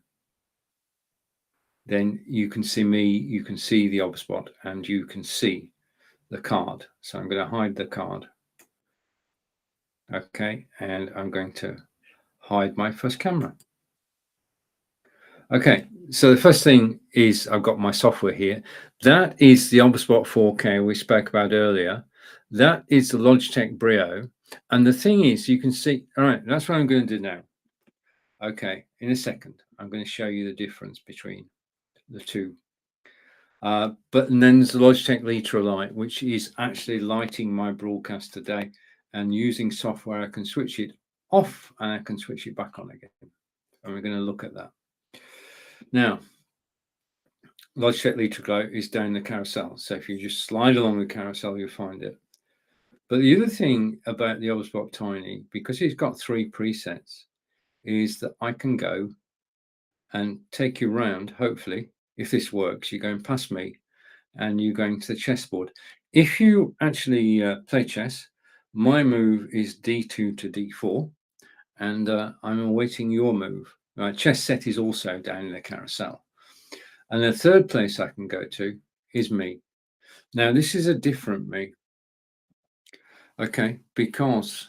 then you can see me, you can see the OBSBot, and you can see the card. So I'm going to hide the card. Okay, and I'm going to hide my first camera. Okay, so the first thing is I've got my software here. That is the OBSBot 4K we spoke about earlier. That is the Logitech Brio. And the thing is, you can see, all right, that's what I'm going to do now. Okay, in a second, I'm going to show you the difference between the two. But then there's the Logitech Litra Lite, which is actually lighting my broadcast today. And using software, I can switch it off and I can switch it back on again. And we're going to look at that. Now, Logitech Litra Glow is down the carousel. So if you just slide along the carousel, you'll find it. But the other thing about the OBSBot Tiny, because it's got 3 presets, is that I can go and take you around. Hopefully, if this works, you're going past me and you're going to the chessboard. If you actually play chess, my move is D2 to D4, and I'm awaiting your move. Chess set is also down in the carousel. And the third place I can go to is me. Now, this is a different me. Okay, because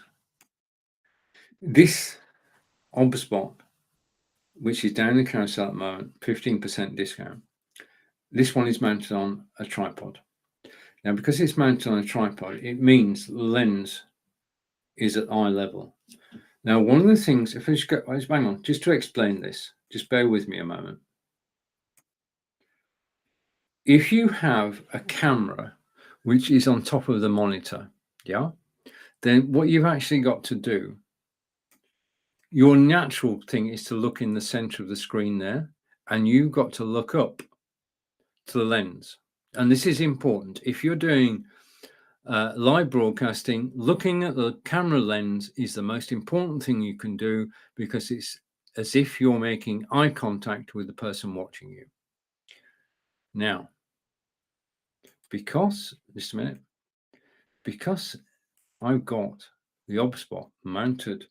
this OBSBot, which is down the carousel at the moment, 15% discount. This one is mounted on a tripod. Now, because it's mounted on a tripod, it means the lens is at eye level. Now, one of the things, if I just go, hang on, just to explain this, just bear with me a moment. If you have a camera which is on top of the monitor, yeah, then what you've actually got to do, your natural thing is to look in the center of the screen there, and you've got to look up to the lens. And this is important. If you're doing live broadcasting, looking at the camera lens is the most important thing you can do, because it's as if you're making eye contact with the person watching you. Now, because, just a minute, because I've got the OBSBot mounted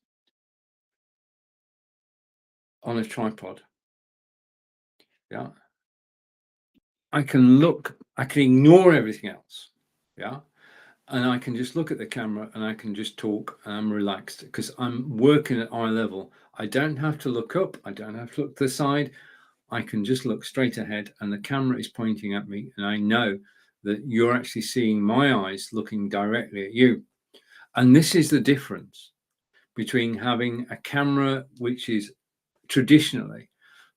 on a tripod, yeah, I can ignore everything else, yeah, and I can just look at the camera and I can just talk and I'm relaxed because I'm working at eye level. I don't have to look up, I don't have to look to the side. I can just look straight ahead and the camera is pointing at me, and I know that you're actually seeing my eyes looking directly at you. And this is the difference between having a camera which is traditionally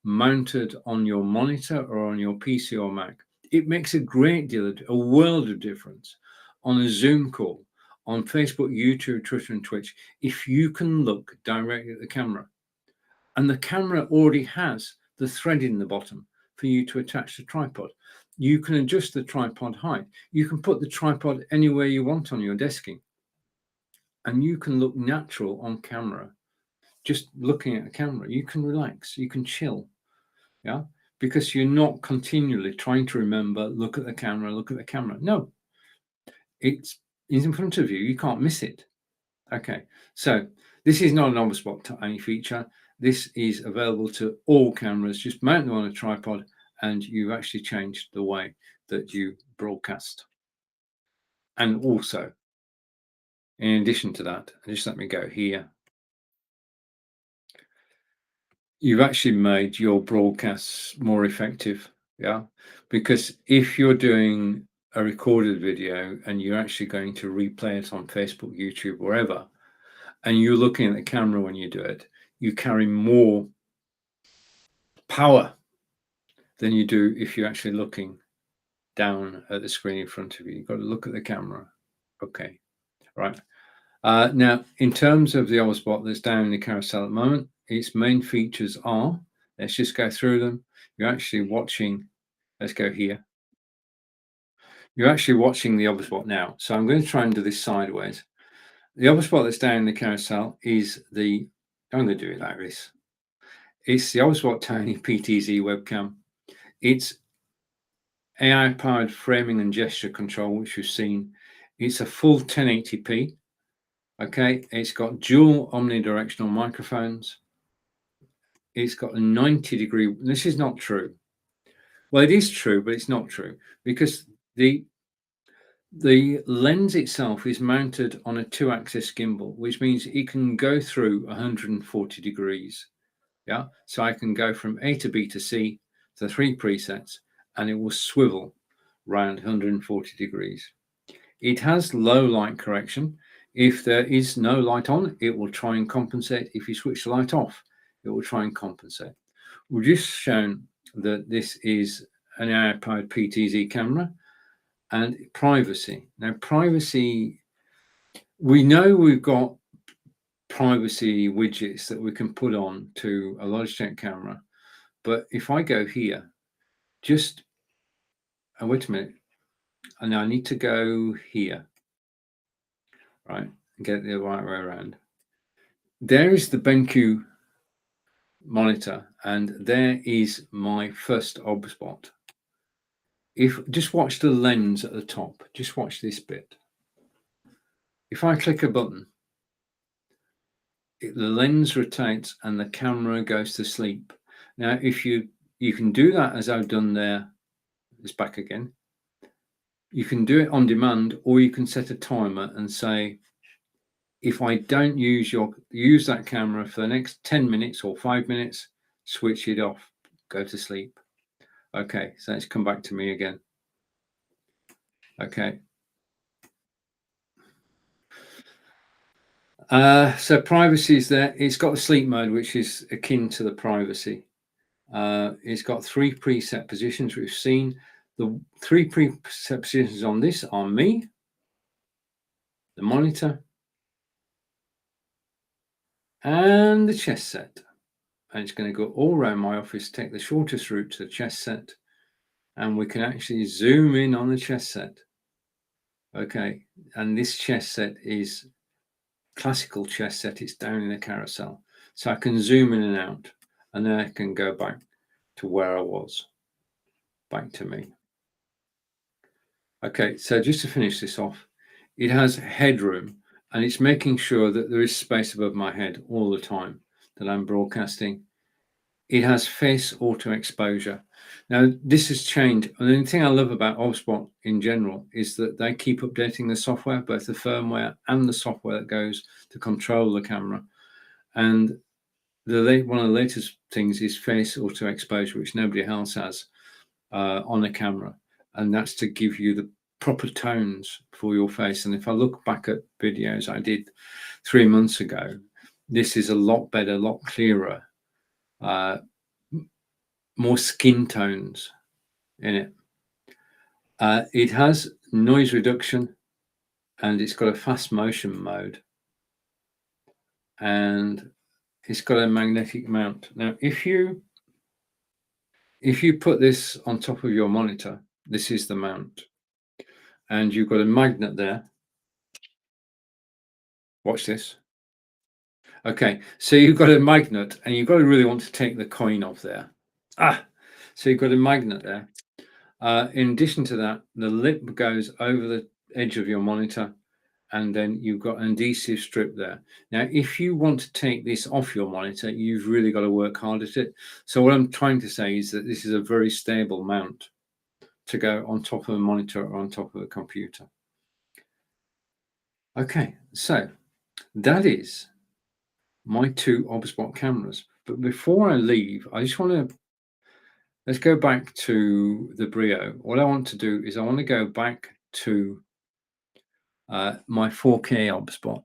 mounted on your monitor or on your PC or Mac. It makes a great deal of, a world of difference on a Zoom call, on Facebook, YouTube, Twitter, and Twitch, if you can look directly at the camera. And the camera already has the thread in the bottom for you to attach the tripod. You can adjust the tripod height. You can put the tripod anywhere you want on your desking. And you can look natural on camera. Just looking at the camera, you can relax, you can chill. Yeah, because you're not continually trying to remember, look at the camera, look at the camera. No, it's in front of you. You can't miss it. Okay, so this is not an OBSBot tiny feature. This is available to all cameras. Just mount them on a tripod and you've actually changed the way that you broadcast. And also, in addition to that, just let me go here. You've actually made your broadcasts more effective, yeah? Because if you're doing a recorded video and you're actually going to replay it on Facebook, YouTube, wherever, and you're looking at the camera when you do it, you carry more power than you do if you're actually looking down at the screen in front of you. You've got to look at the camera. Okay, right. Now, in terms of the OBSBot that's down in the carousel at the moment, its main features are, let's just go through them. You're actually watching, let's go here. You're actually watching the OBSBot now. So I'm going to try and do this sideways. The OBSBot that's down in the carousel is the, I'm going to do it like this. It's the OBSBot Tiny PTZ webcam. It's AI-powered framing and gesture control, which we've seen. It's a full 1080p. Okay, it's got dual omnidirectional microphones. It's got a 90-degree. This is not true. Well, it is true, but it's not true because the lens itself is mounted on a 2-axis gimbal, which means it can go through 140 degrees. Yeah, so I can go from A to B to C, the 3 presets, and it will swivel around 140 degrees. It has low light correction. If there is no light on, it will try and compensate. If you switch the light off, it will try and compensate. We've just shown that this is an AI-powered PTZ camera. And privacy. Now, privacy, we know we've got privacy widgets that we can put on to a Logitech camera. But if I go here, just, oh, wait a minute. And I need to go here, right? And get it the right way around. There is the BenQ monitor, and there is my first OBSBot. If just watch the lens at the top, just watch this bit. If I click a button, the lens rotates and the camera goes to sleep. Now, if you can do that as I've done there, it's back again. You can do it on demand, or you can set a timer and say, if I don't use that camera for the next 10 minutes or 5 minutes, switch it off, go to sleep. Okay, so let's come back to me again. Okay. So privacy is there. It's got a sleep mode, which is akin to the privacy. It's got 3 preset positions we've seen. The 3 preset positions on this are me, the monitor, and the chest set. And it's going to go all around my office, take the shortest route to the chest set, and we can actually zoom in on the chest set. Okay, and this chest set is classical chest set. It's down in the carousel. So I can zoom in and out, and then I can go back to where I was, back to me. Okay, so just to finish this off, It has headroom, and it's making sure that there is space above my head all the time that I'm broadcasting. It has face auto exposure. Now, this has changed. And the thing I love about OBSBot in general is that they keep updating the software, both the firmware and the software that goes to control the camera. And one of the latest things is face auto exposure, which nobody else has on a camera. And that's to give you the proper tones for your face. And if I look back at videos I did 3 months ago, this is a lot better, a lot clearer, more skin tones in it. It has noise reduction, and it's got a fast motion mode, and it's got a magnetic mount. Now, if you put this on top of your monitor, this is the mount, and you've got a magnet there. Watch this. Okay, so you've got a magnet, and you've got to really want to take the coin off there. So you've got a magnet there. In addition to that, the lip goes over the edge of your monitor, and then you've got an adhesive strip there. Now, if you want to take this off your monitor, you've really got to work hard at it. So what I'm trying to say is that this is a very stable mount to go on top of a monitor or on top of a computer. Okay, so that is my 2 OBSBot cameras. But before I leave, I just want to, let's go back to the Brio. What I want to do is I want to go back to my 4K OBSBot.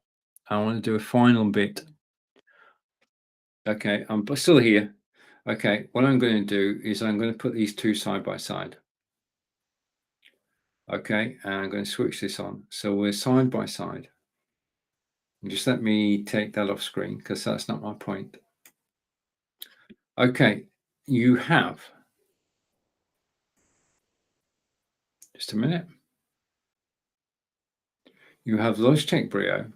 I want to do a final bit. Okay, I'm still here. Okay, what I'm going to do is I'm going to put these 2 side by side. Okay, and I'm going to switch this on. So we're side by side. And just let me take that off screen because that's not my point. Okay, you have, just a minute. You have Logitech Brio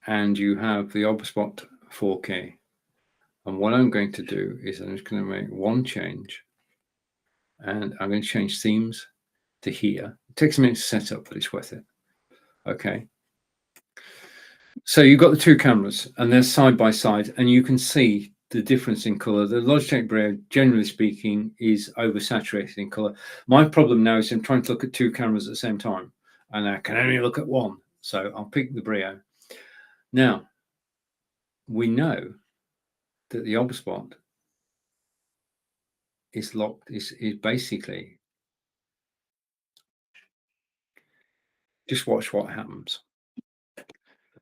and you have the OBSBot 4K. And what I'm going to do is I'm just going to make one change, and I'm going to change themes to here. It takes a minute to set up, but it's worth it. Okay. So you've got the 2 cameras and they're side by side, and you can see the difference in color. The Logitech Brio, generally speaking, is oversaturated in color. My problem now is I'm trying to look at 2 cameras at the same time, and I can only look at one. So I'll pick the Brio. Now, we know that the OBSBot is locked, is basically, just watch what happens.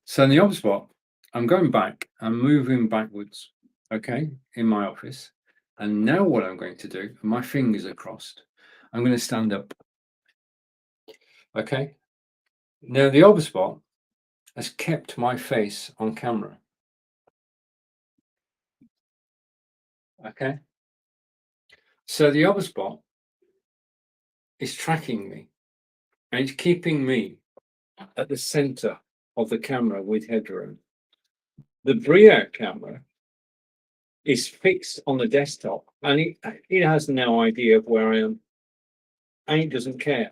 So in the OBSBot, I'm going back, I'm moving backwards, okay, in my office. And now what I'm going to do, my fingers are crossed, I'm going to stand up. Okay. Now the OBSBot has kept my face on camera. Okay. So the OBSBot is tracking me, and it's keeping me at the center of the camera with headroom. The Brio camera is fixed on the desktop, and it has no idea of where I am, and it doesn't care.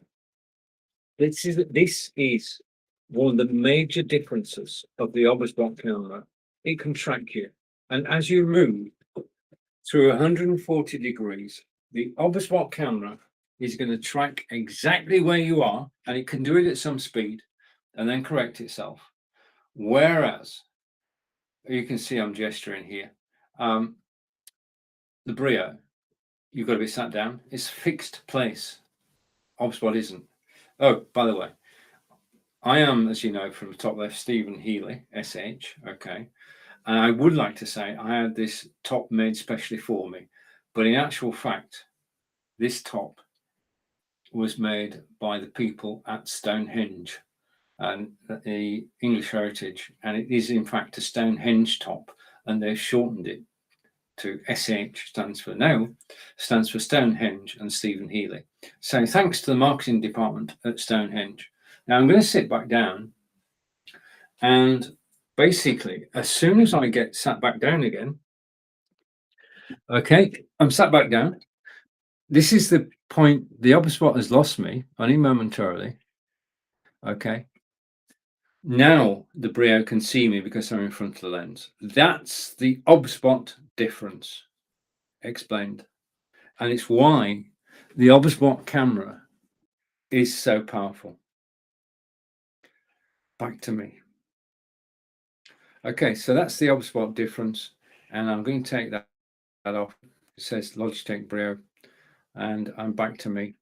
This is one of the major differences of the OBSBot camera. It can track you, and as you move through 140 degrees, the OBSBot camera is going to track exactly where you are, and it can do it at some speed and then correct itself. Whereas, you can see I'm gesturing here, the Brio, you've got to be sat down. It's fixed place. OBSBot isn't. Oh, by the way, I am, as you know, from the top left, Stephen Healey, SH, okay. And I would like to say I had this top made specially for me, but in actual fact, this top was made by the people at Stonehenge and the English heritage, and it is in fact a Stonehenge top, and they've shortened it to SH, stands for Stonehenge and Stephen Healey. So thanks to the marketing department at Stonehenge. Now I'm going to sit back down, and basically as soon as I get sat back down again, okay, I'm sat back down. This is the point. The OBSBot has lost me only momentarily. Okay. Now the Brio can see me because I'm in front of the lens. That's the OBSBot difference explained. And it's why the OBSBot camera is so powerful. Back to me. Okay, so that's the OBSBot difference. And I'm going to take that off. It says Logitech Brio. And I'm back to me.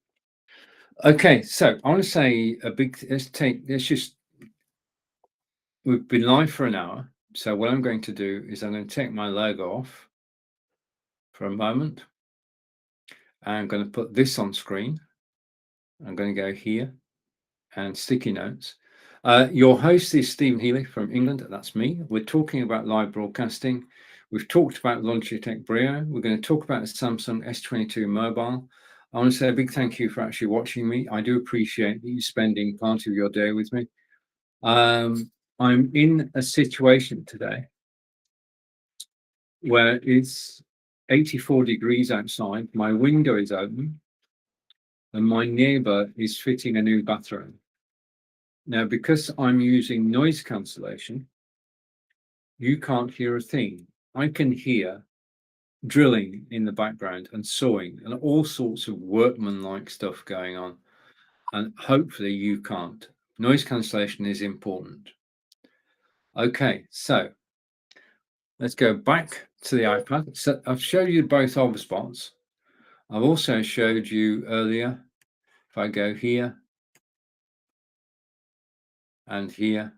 Okay, so I want to say a big, we've been live for an hour. So what I'm going to do is I'm going to take my logo off for a moment. I'm going to put this on screen. I'm going to go here and sticky notes. Your host is Stephen Healey from England. That's me. We're talking about live broadcasting. We've talked about Logitech Brio. We're going to talk about the Samsung S22 mobile. I want to say a big thank you for actually watching me. I do appreciate you spending part of your day with me. I'm in a situation today where it's 84 degrees outside. My window is open and my neighbor is fitting a new bathroom. Now, because I'm using noise cancellation, you can't hear a thing. I can hear drilling in the background and sawing and all sorts of workmanlike stuff going on. And hopefully you can't. Noise cancellation is important. Okay, so let's go back to the iPad. So I've showed you both OBSBots. I've also showed you earlier, if I go here and here,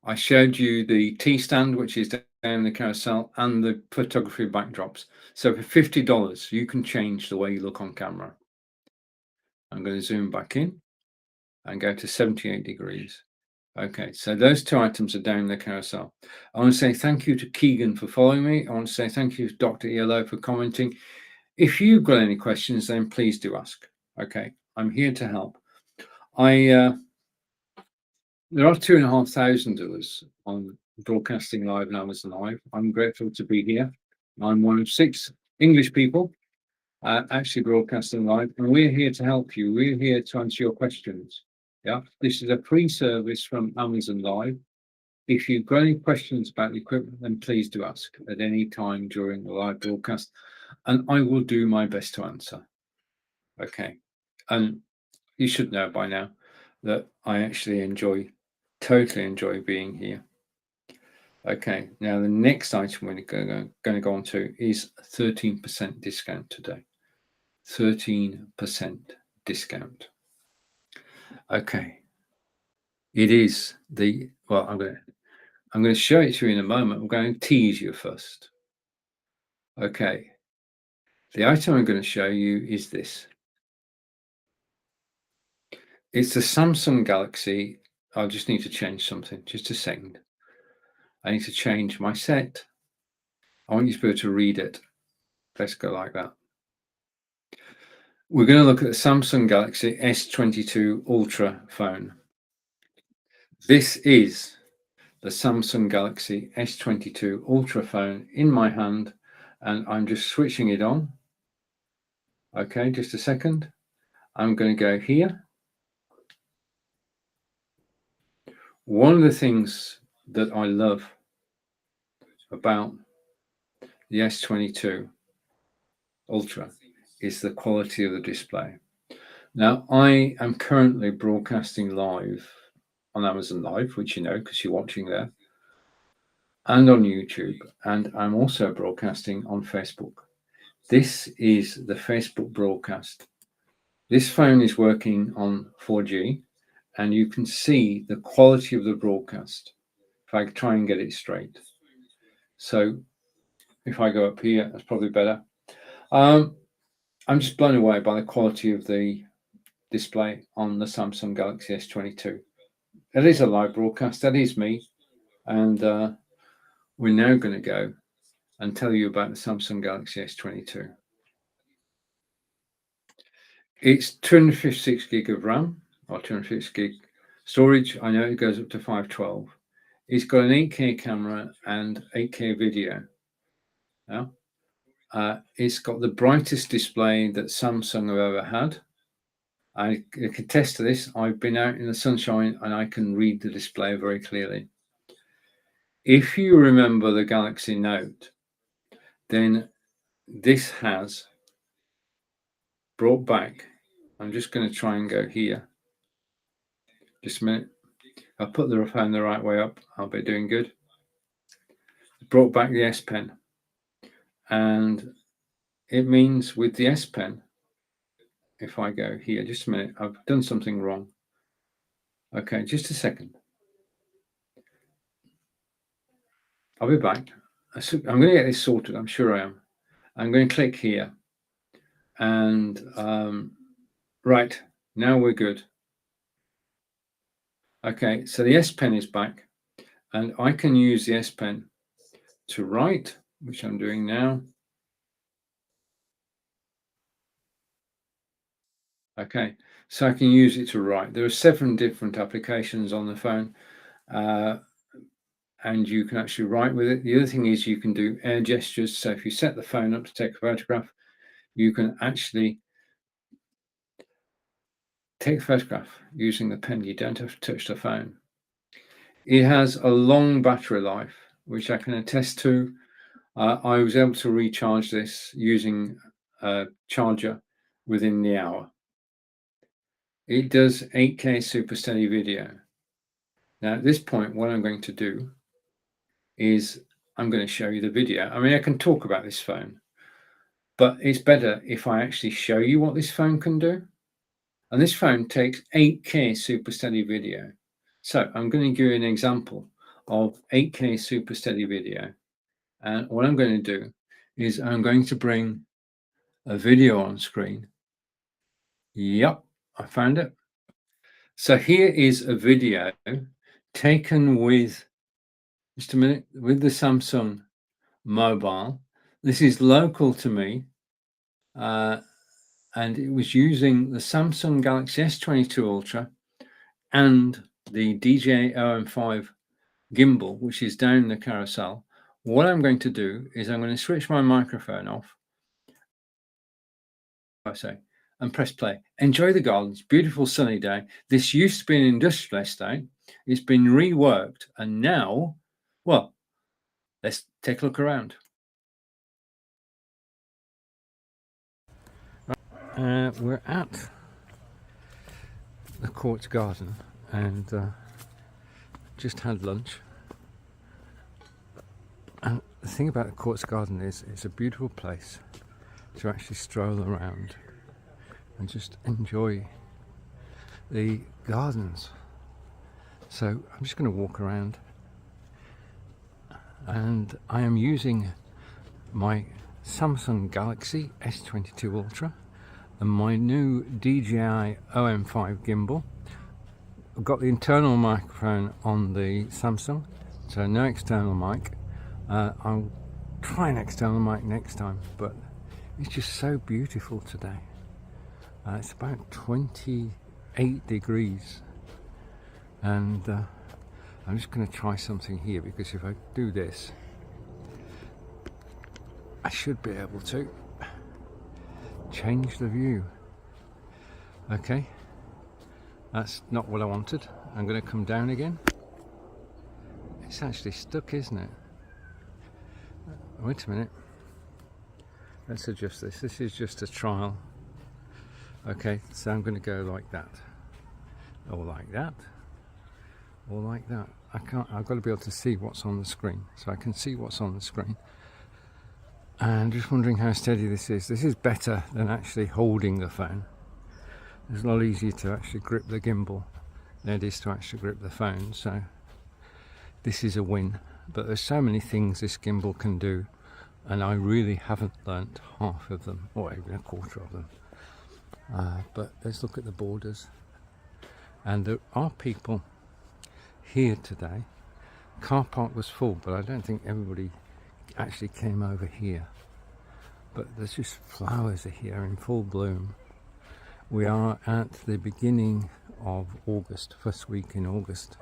I showed you the T-stand, which is down the carousel, and the photography backdrops. So for $50, you can change the way you look on camera. I'm going to zoom back in and go to 78 degrees. Okay, so those two items are down the carousel. I want to say thank you to Keegan for following me. I want to say thank you to Dr. ELO for commenting. If you've got any questions, then please do ask. Okay, I'm here to help. There are 2,500 of us on broadcasting live and Amazon Live. I'm grateful to be here. I'm one of 6 English people actually broadcasting live, and we're here to help you. We're here to answer your questions. Yeah, this is a free service from Amazon Live. If you've got any questions about the equipment, then please do ask at any time during the live broadcast, and I will do my best to answer. Okay, and you should know by now that I actually totally enjoy being here. Okay, now the next item we're going to go on to is 13% discount today. 13% discount. Okay, it is the, well, I'm going to show it to you in a moment. I'm going to tease you first. Okay, the item I'm going to show you is this. It's the Samsung Galaxy. I just need to change something, just a second. I need to change my set. I want you to be able to read it. Let's go like that. We're going to look at the Samsung Galaxy S22 Ultra phone. This is the Samsung Galaxy S22 Ultra phone in my hand, and I'm just switching it on. Okay, just a second. I'm going to go here. One of the things that I love about the S22 Ultra is the quality of the display. Now, I am currently broadcasting live on Amazon Live, which you know because you're watching there, and on YouTube, and I'm also broadcasting on Facebook. This is the Facebook broadcast. This phone is working on 4G, and you can see the quality of the broadcast. If I try and get it straight. So if I go up here, that's probably better. I'm just blown away by the quality of the display on the Samsung Galaxy S22. It is a live broadcast. That is me. And we're now going to go and tell you about the Samsung Galaxy S22. It's 256 gig of RAM or 256 gig storage. I know it goes up to 512. It's got an 8K camera and 8K video. Yeah. It's got the brightest display that Samsung have ever had. I can attest to this. I've been out in the sunshine and I can read the display very clearly. If you remember the Galaxy Note, then this has brought back, I'm just going to try and go here. Just a minute. I'll put the phone the right way up. I'll be doing good. Brought back the S Pen. And it means with the S Pen, if I go here, just a minute, I've done something wrong. Okay, just a second. I'll be back. I'm going to get this sorted. I'm sure I am. I'm going to click here. And right, now we're good. Okay, so the S Pen is back. And I can use the S Pen to write, which I'm doing now. Okay, so I can use it to write. There are 7 different applications on the phone, and you can actually write with it. The other thing is you can do air gestures. So if you set the phone up to take a photograph, you can actually take a photograph using the pen. You don't have to touch the phone. It has a long battery life, which I can attest to. I was able to recharge this using a charger within the hour. It does 8K super steady video. Now at this point, what I'm going to do is I'm going to show you the video. I mean, I can talk about this phone, but it's better if I actually show you what this phone can do. And this phone takes 8K super steady video. So I'm going to give you an example of 8K super steady video. And what I'm going to do is I'm going to bring a video on screen. Yep, I found it. So here is a video taken with, just a minute, with the Samsung mobile. This is local to me, and it was using the Samsung Galaxy S22 Ultra and the Dji Om5 Gimbal, which is down the carousel. What I'm going to do is I'm going to switch my microphone off, and press play. Enjoy the gardens, beautiful sunny day. This used to be an industrial estate. It's been reworked, and now, well, let's take a look around. We're at the Courts Garden and just had lunch. And the thing about the Courts Garden is it's a beautiful place to actually stroll around and just enjoy the gardens. So I'm just going to walk around, and I am using my Samsung Galaxy S22 Ultra and my new Dji Om5 Gimbal. I've got the internal microphone on the Samsung, so no external mic. I'll try an external mic next time, but it's just so beautiful today. It's about 28 degrees, and I'm just going to try something here, because if I do this, I should be able to change the view. Okay, that's not what I wanted. I'm going to come down again. It's actually stuck, isn't it? Wait a minute. Let's adjust this. This is just a trial. Okay, so I'm going to go like that, or like that, or like that. I've got to be able to see what's on the screen, so I can see what's on the screen. And just wondering how steady this is. This is better than actually holding the phone. It's a lot easier to actually grip the gimbal than it is to actually grip the phone, so this is a win. But there's so many things this gimbal can do, and I really haven't learnt half of them, or even a quarter of them. But let's look at the borders, and there are people here today. Car park was full, but I don't think everybody actually came over here. But there's just flowers here in full bloom. We are at the beginning of August, first week in August,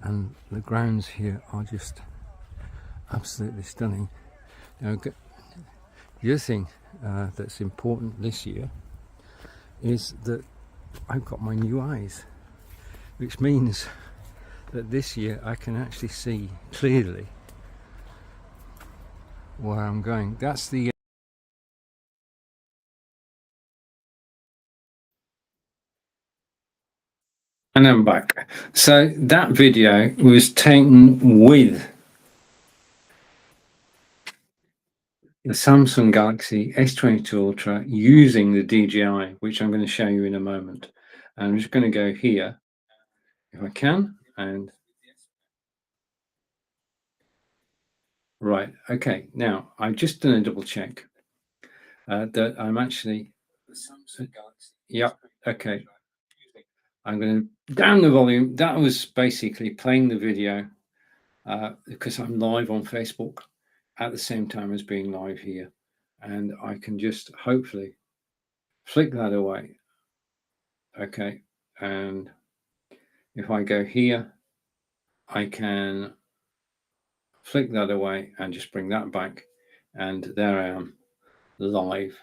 and the grounds here are just absolutely stunning. Now, the other thing that's important this year is that I've got my new eyes, which means that this year I can actually see clearly where I'm going. That's the and I'm back. So that video was taken with the Samsung Galaxy S22 Ultra using the DJI, which I'm going to show you in a moment. And I'm just going to go here if I can, and right, okay. Now I've just done a double check that I'm actually, yeah, okay. I'm going to down the volume. That was basically playing the video because I'm live on Facebook at the same time as being live here. And I can just hopefully flick that away. Okay. And if I go here, I can flick that away and just bring that back. And there I am live.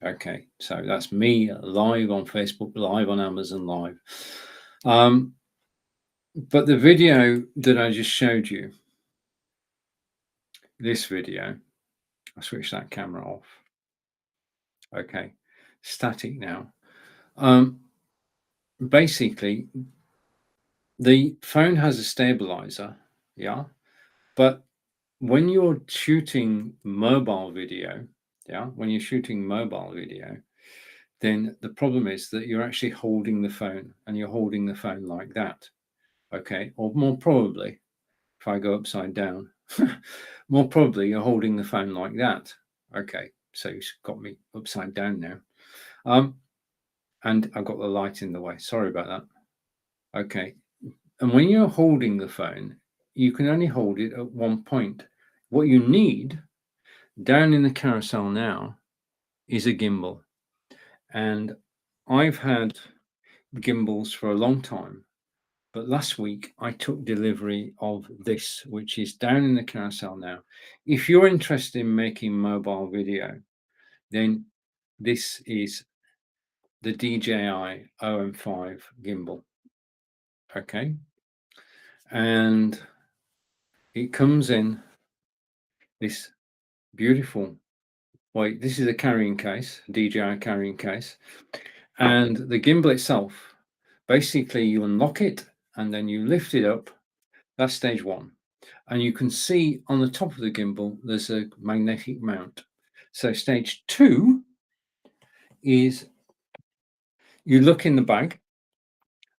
Okay. So that's me live on Facebook, live on Amazon Live. But the video that I just showed you, this video, I'll switch that camera off. Okay, static now. Basically, the phone has a stabilizer, yeah, but when you're shooting mobile video, then the problem is that you're actually holding the phone, and you're holding the phone like that, okay, or more probably, if I go upside down, more probably you're holding the phone like that. Okay, so you've got me upside down now. And I've got the light in the way. Sorry about that. Okay. And when you're holding the phone, you can only hold it at one point. What you need down in the carousel now is a gimbal. And I've had gimbals for a long time. But last week I took delivery of this, which is down in the carousel now. If you're interested in making mobile video, then this is the DJI Om5 Gimbal. Okay. And it comes in this beautiful, wait, this is a carrying case, DJI carrying case. And the gimbal itself, basically you unlock it and then you lift it up. That's stage one. And you can see on the top of the gimbal, there's a magnetic mount. So stage two is you look in the bag.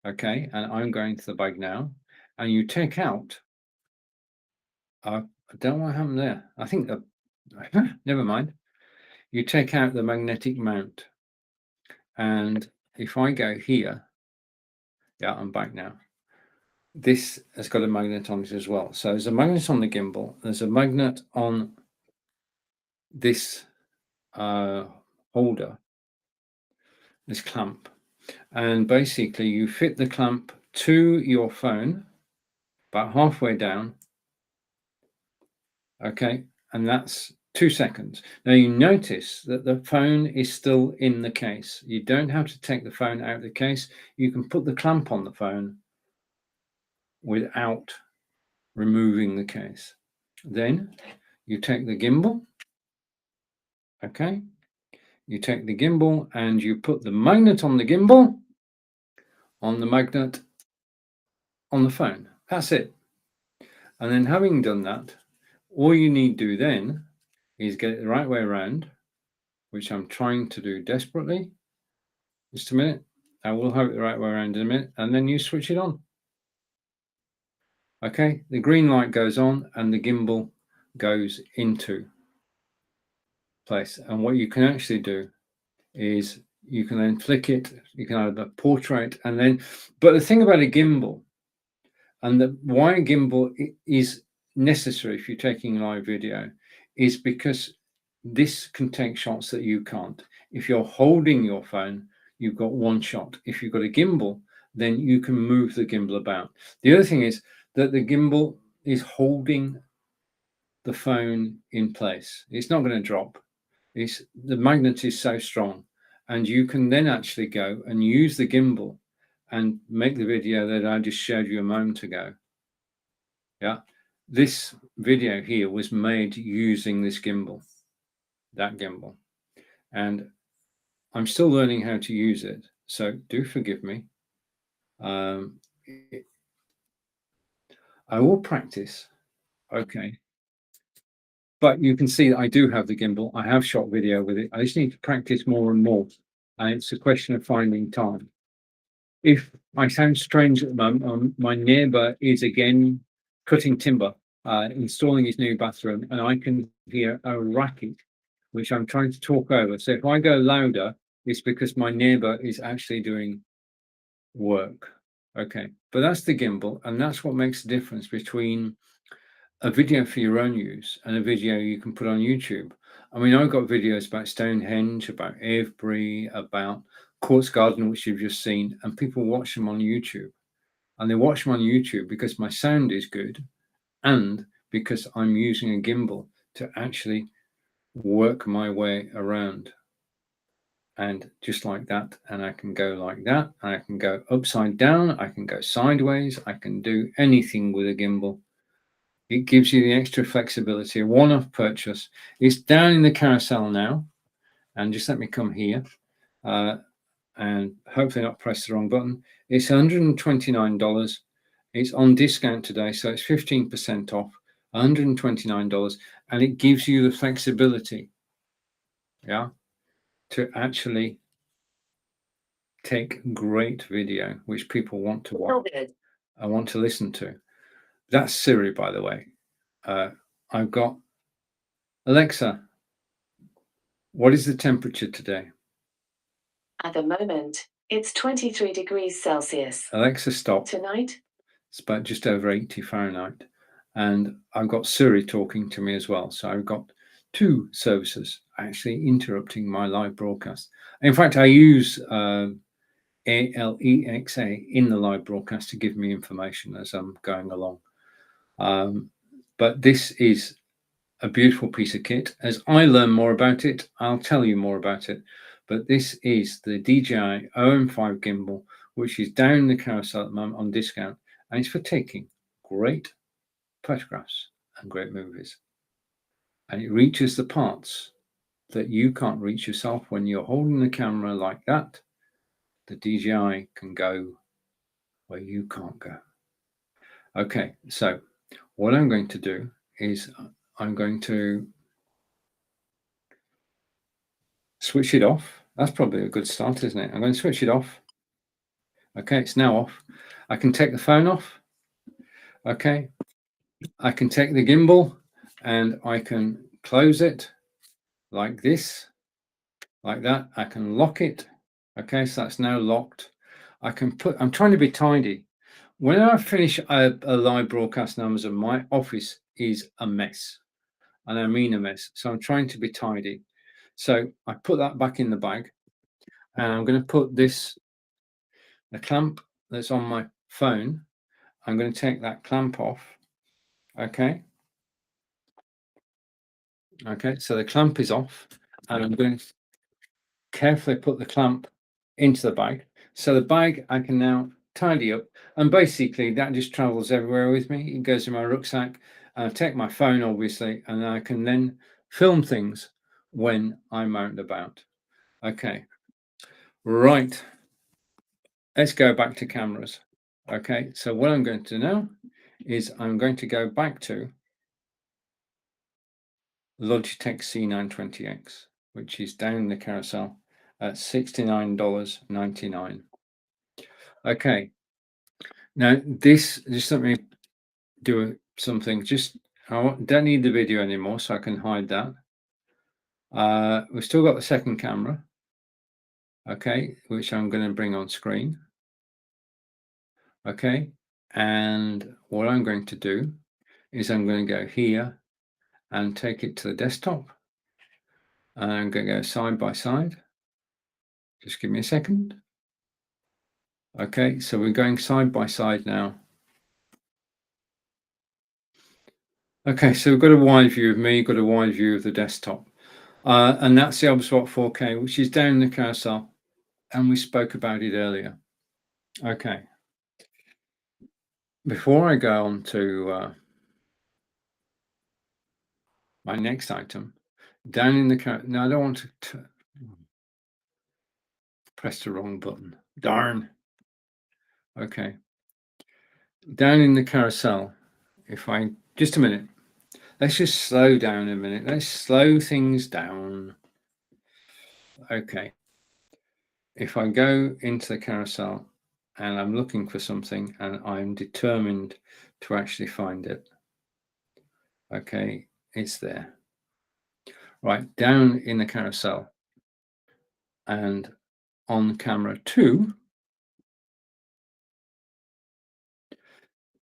Okay, and I'm going to the bag now, and you take out, I don't know what happened there. I think that, never mind. You take out the magnetic mount. And if I go here, yeah, I'm back now. This has got a magnet on it as well. So there's a magnet on the gimbal. There's a magnet on this holder, this clamp. And basically you fit the clamp to your phone about halfway down. Okay, and that's 2 seconds. Now you notice that the phone is still in the case. You don't have to take the phone out of the case. You can put the clamp on the phone without removing the case. Then you take the gimbal. Okay, you take the gimbal and you put the magnet on the gimbal, on the magnet on the phone. That's it. And then having done that, all you need to do then is get it the right way around, which I'm trying to do desperately. Just a minute. I will have it the right way around in a minute, and then you switch it on. Okay, the green light goes on and the gimbal goes into place. And what you can actually do is you can then flick it, you can have a portrait, and then, but the thing about a gimbal, and why a gimbal is necessary if you're taking live video, is because this can take shots that you can't. If you're holding your phone, you've got one shot. If you've got a gimbal, then you can move the gimbal about. The other thing is that the gimbal is holding the phone in place. It's not going to drop. The magnet is so strong, and you can then actually go and use the gimbal and make the video that I just showed you a moment ago. Yeah, this video here was made using this gimbal, that gimbal, and I'm still learning how to use it, so do forgive me. I will practice, okay. But you can see that I do have the gimbal. I have shot video with it. I just need to practice more and more, and it's a question of finding time. If I sound strange at the moment, my neighbour is again cutting timber, installing his new bathroom, and I can hear a racket, which I'm trying to talk over. So if I go louder, it's because my neighbour is actually doing work. Okay, but that's the gimbal, and that's what makes the difference between a video for your own use and a video you can put on YouTube. I mean, I've got videos about Stonehenge, about Avebury, about Quartz Garden, which you've just seen, and people watch them on YouTube. And they watch them on YouTube because my sound is good and because I'm using a gimbal to actually work my way around. And just like that, and I can go like that, and I can go upside down, I can go sideways, I can do anything with a gimbal. It gives you the extra flexibility, a one-off purchase. It's down in the carousel now, and just let me come here and hopefully not press the wrong button. It's $129. It's on discount today, so it's 15% off, $129, and it gives you the flexibility, yeah, to actually take great video, which people want to watch. I want to listen to. That's Siri, by the way. I've got Alexa, what is the temperature today? At the moment, it's 23 degrees Celsius. Alexa, stop. Tonight? It's about just over 80 Fahrenheit. And I've got Siri talking to me as well. So I've got two services actually interrupting my live broadcast. In fact, I use Alexa in the live broadcast to give me information as I'm going along. But this is a beautiful piece of kit. As I learn more about it, I'll tell you more about it. But this is the Dji Om5 Gimbal, which is down the carousel at the moment on discount, and it's for taking great photographs and great movies. And it reaches the parts that you can't reach yourself when you're holding the camera like that. The DJI can go where you can't go. Okay, so what I'm going to do is I'm going to switch it off. That's probably a good start, isn't it? I'm going to switch it off. Okay, it's now off. I can take the phone off. Okay, I can take the gimbal and I can close it like this, like that. I can lock it. Okay, so that's now locked. I can put, I'm trying to be tidy. When I finish a live broadcast on Amazon, my office is a mess. And I mean a mess. So I'm trying to be tidy. So I put that back in the bag. And I'm going to put this, the clamp that's on my phone. I'm going to take that clamp off. Okay. Okay, so the clamp is off. And I'm going to carefully put the clamp into the bag. So the bag I can now tidy up, and basically that just travels everywhere with me. It goes in my rucksack. I take my phone, obviously, and I can then film things when I'm out and about. Okay, right. Let's go back to cameras. Okay, so what I'm going to do now is I'm going to go back to Logitech C920x, which is down the carousel at $69.99. Okay, now this, just let me do something. Just, I don't need the video anymore, so I can hide that. We've still got the second camera, okay, which I'm going to bring on screen. Okay, and what I'm going to do is I'm going to go here and take it to the desktop. And I'm going to go side by side. Just give me a second. Okay, so we're going side by side now. Okay, so we've got a wide view of me, got a wide view of the desktop. And that's the Obspot 4K, which is down in the carousel, and we spoke about it earlier. Okay. Before I go on to my next item, down in the carousel. No, I don't want to press the wrong button. Darn. Okay. Down in the carousel, if I just a minute, let's just slow down a minute. Let's slow things down. Okay. If I go into the carousel and I'm looking for something and I'm determined to actually find it. Okay, it's there. Right, down in the carousel and on camera 2,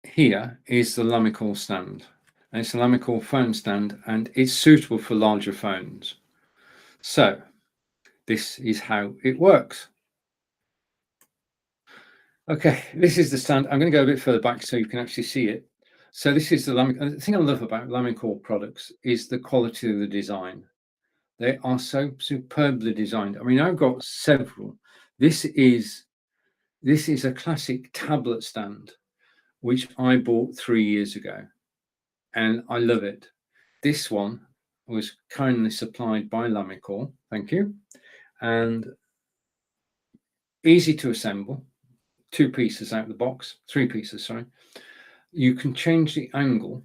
here is the Logitech stand. And it's a Logitech phone stand and it's suitable for larger phones. So this is how it works. Okay, this is the stand. I'm going to go a bit further back so you can actually see it. So this is the Logitech. The thing I love about Logitech products is the quality of the design. They are so superbly designed. I mean, I've got several. This is a classic tablet stand, which I bought 3 years ago, and I love it. This one was kindly supplied by Logitech. Thank you. And easy to assemble. 2 pieces out of the box, 3 pieces, sorry. You can change the angle,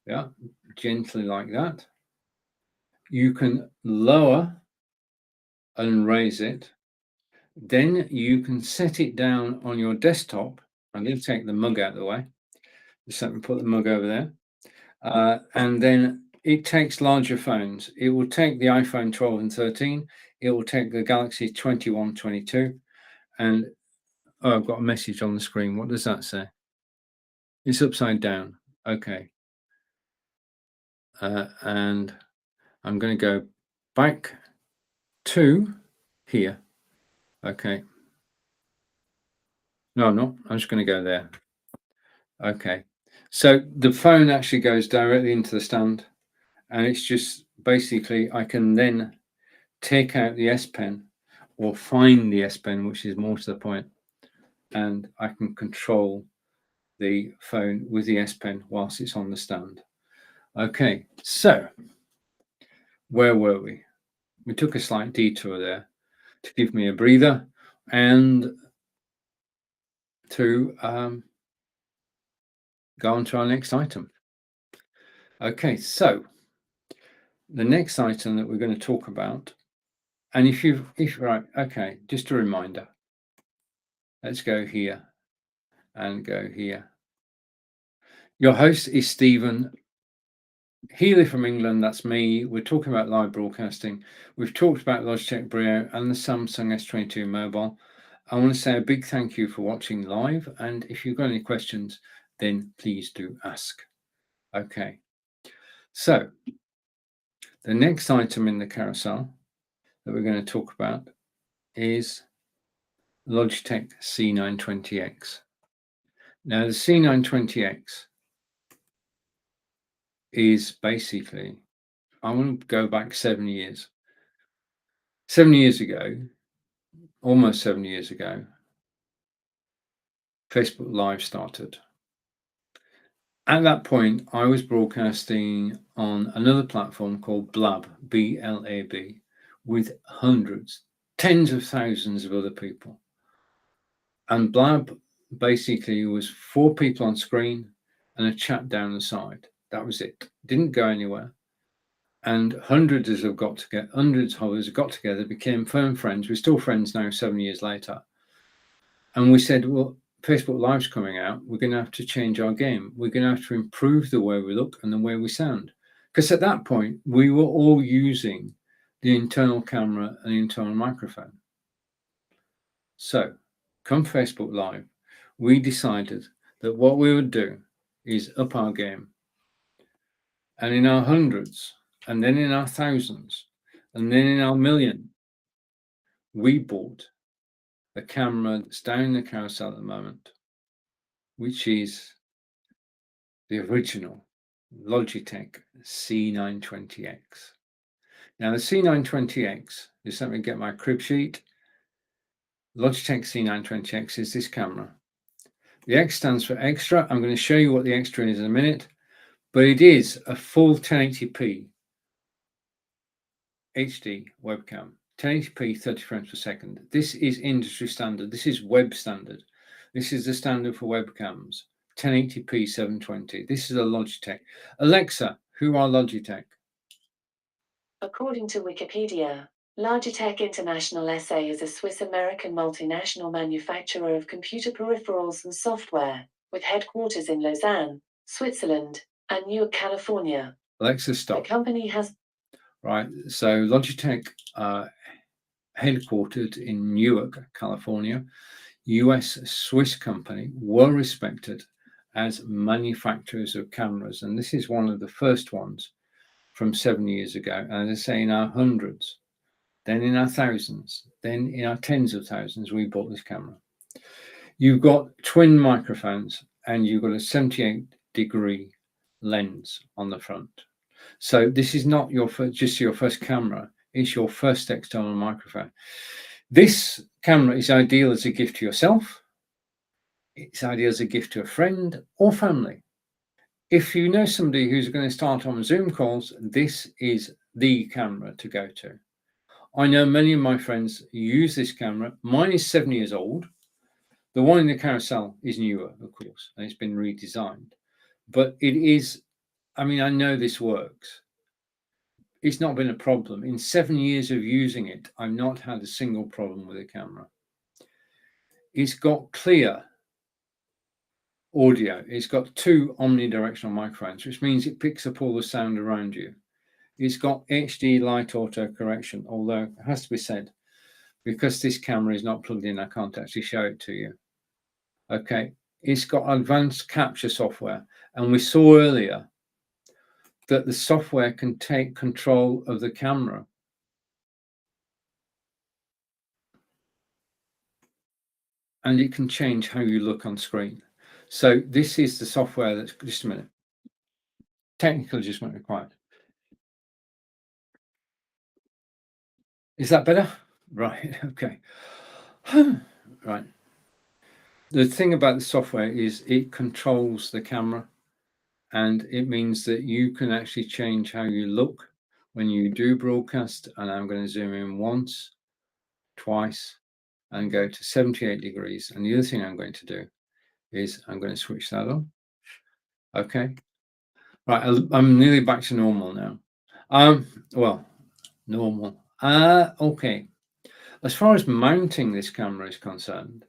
yeah, gently like that. You can lower and raise it. Then you can set it down on your desktop. I'm going to take the mug out of the way. Just let me put the mug over there. And then it takes larger phones. It will take the iPhone 12 and 13. It will take the Galaxy 21, 22. And oh, I've got a message on the screen. What does that say? It's upside down. Okay. And I'm going to go back to here. Okay. No, I'm not. I'm just going to go there. Okay. So the phone actually goes directly into the stand, and it's just basically I can then take out the S Pen or find the S Pen, which is more to the point, and I can control the phone with the S Pen whilst it's on the stand. Okay, so where were we? We took a slight detour there to give me a breather and to go on to our next item. Okay, so the next item that we're going to talk about, and if right, okay, just a reminder. Let's go here and go here. Your host is Stephen. Healey from England, that's me. We're talking about live broadcasting. We've talked about Logitech Brio and the Samsung S22 mobile. I want to say a big thank you for watching live, and if you've got any questions, then please do ask. Okay, so the next item in the carousel that we're going to talk about is Logitech C920x. Now the C920x is basically, I want to go back 7 years. 7 years ago, almost 7 years ago, Facebook Live started. At that point, I was broadcasting on another platform called Blab, B-L-A-B, with hundreds, tens of thousands of other people. And Blab basically was 4 people on screen and a chat down the side. That was it. Didn't go anywhere. And hundreds of us got together, became firm friends. We're still friends now 7 years later. And we said, well, Facebook Live's coming out. We're going to have to change our game. We're going to have to improve the way we look and the way we sound. Because at that point, we were all using the internal camera and the internal microphone. So, come Facebook Live, we decided that what we would do is up our game. And in our hundreds, and then in our thousands, and then in our million, we bought the camera that's down in the carousel at the moment, which is the original Logitech C920x. Now the C920x, just let me get my crib sheet. Logitech C920x is this camera. The X stands for extra. I'm going to show you what the extra is in a minute, but it is a full 1080p HD webcam, 1080p 30 frames per second. This is industry standard. This is web standard. This is the standard for webcams, 1080p 720. This is a Logitech. Alexa, who are Logitech? According to Wikipedia, Logitech International SA is a Swiss-American multinational manufacturer of computer peripherals and software, with headquarters in Lausanne, Switzerland, and Newark, California. Alexa, stop. The company has... Right, so Logitech, headquartered in Newark, California, US Swiss company, well respected as manufacturers of cameras. And this is one of the first ones from 7 years ago. And as I say, in our hundreds, then in our thousands, then in our tens of thousands, we bought this camera. You've got twin microphones and you've got a 78-degree lens on the front. So this is not your just your first camera, it's your first external microphone. This camera is ideal as a gift to yourself. It's ideal as a gift to a friend or family. If you know somebody who's going to start on Zoom calls, this is the camera to go to. I know many of my friends use this camera. Mine is 7 years old. The one in the carousel is newer, of course, and it's been redesigned. But it is, I mean, I know this works. It's not been a problem. In 7 years of using it, I've not had a single problem with the camera. It's got clear audio. It's got 2 omnidirectional microphones, which means it picks up all the sound around you. It's got HD light auto correction, although it has to be said, because this camera is not plugged in, I can't actually show it to you. Okay, it's got advanced capture software, and we saw earlier that the software can take control of the camera. And it can change how you look on screen. So this is the software that's, just a minute. Technical adjustment required. Is that better? Right, okay. Right. The thing about the software is it controls the camera, and it means that you can actually change how you look when you do broadcast. And I'm going to zoom in once, twice, and go to 78 degrees. And the other thing I'm going to do is I'm going to switch that on. Okay. Right, I'm nearly back to normal now. Well, normal. Okay. As far as mounting this camera is concerned,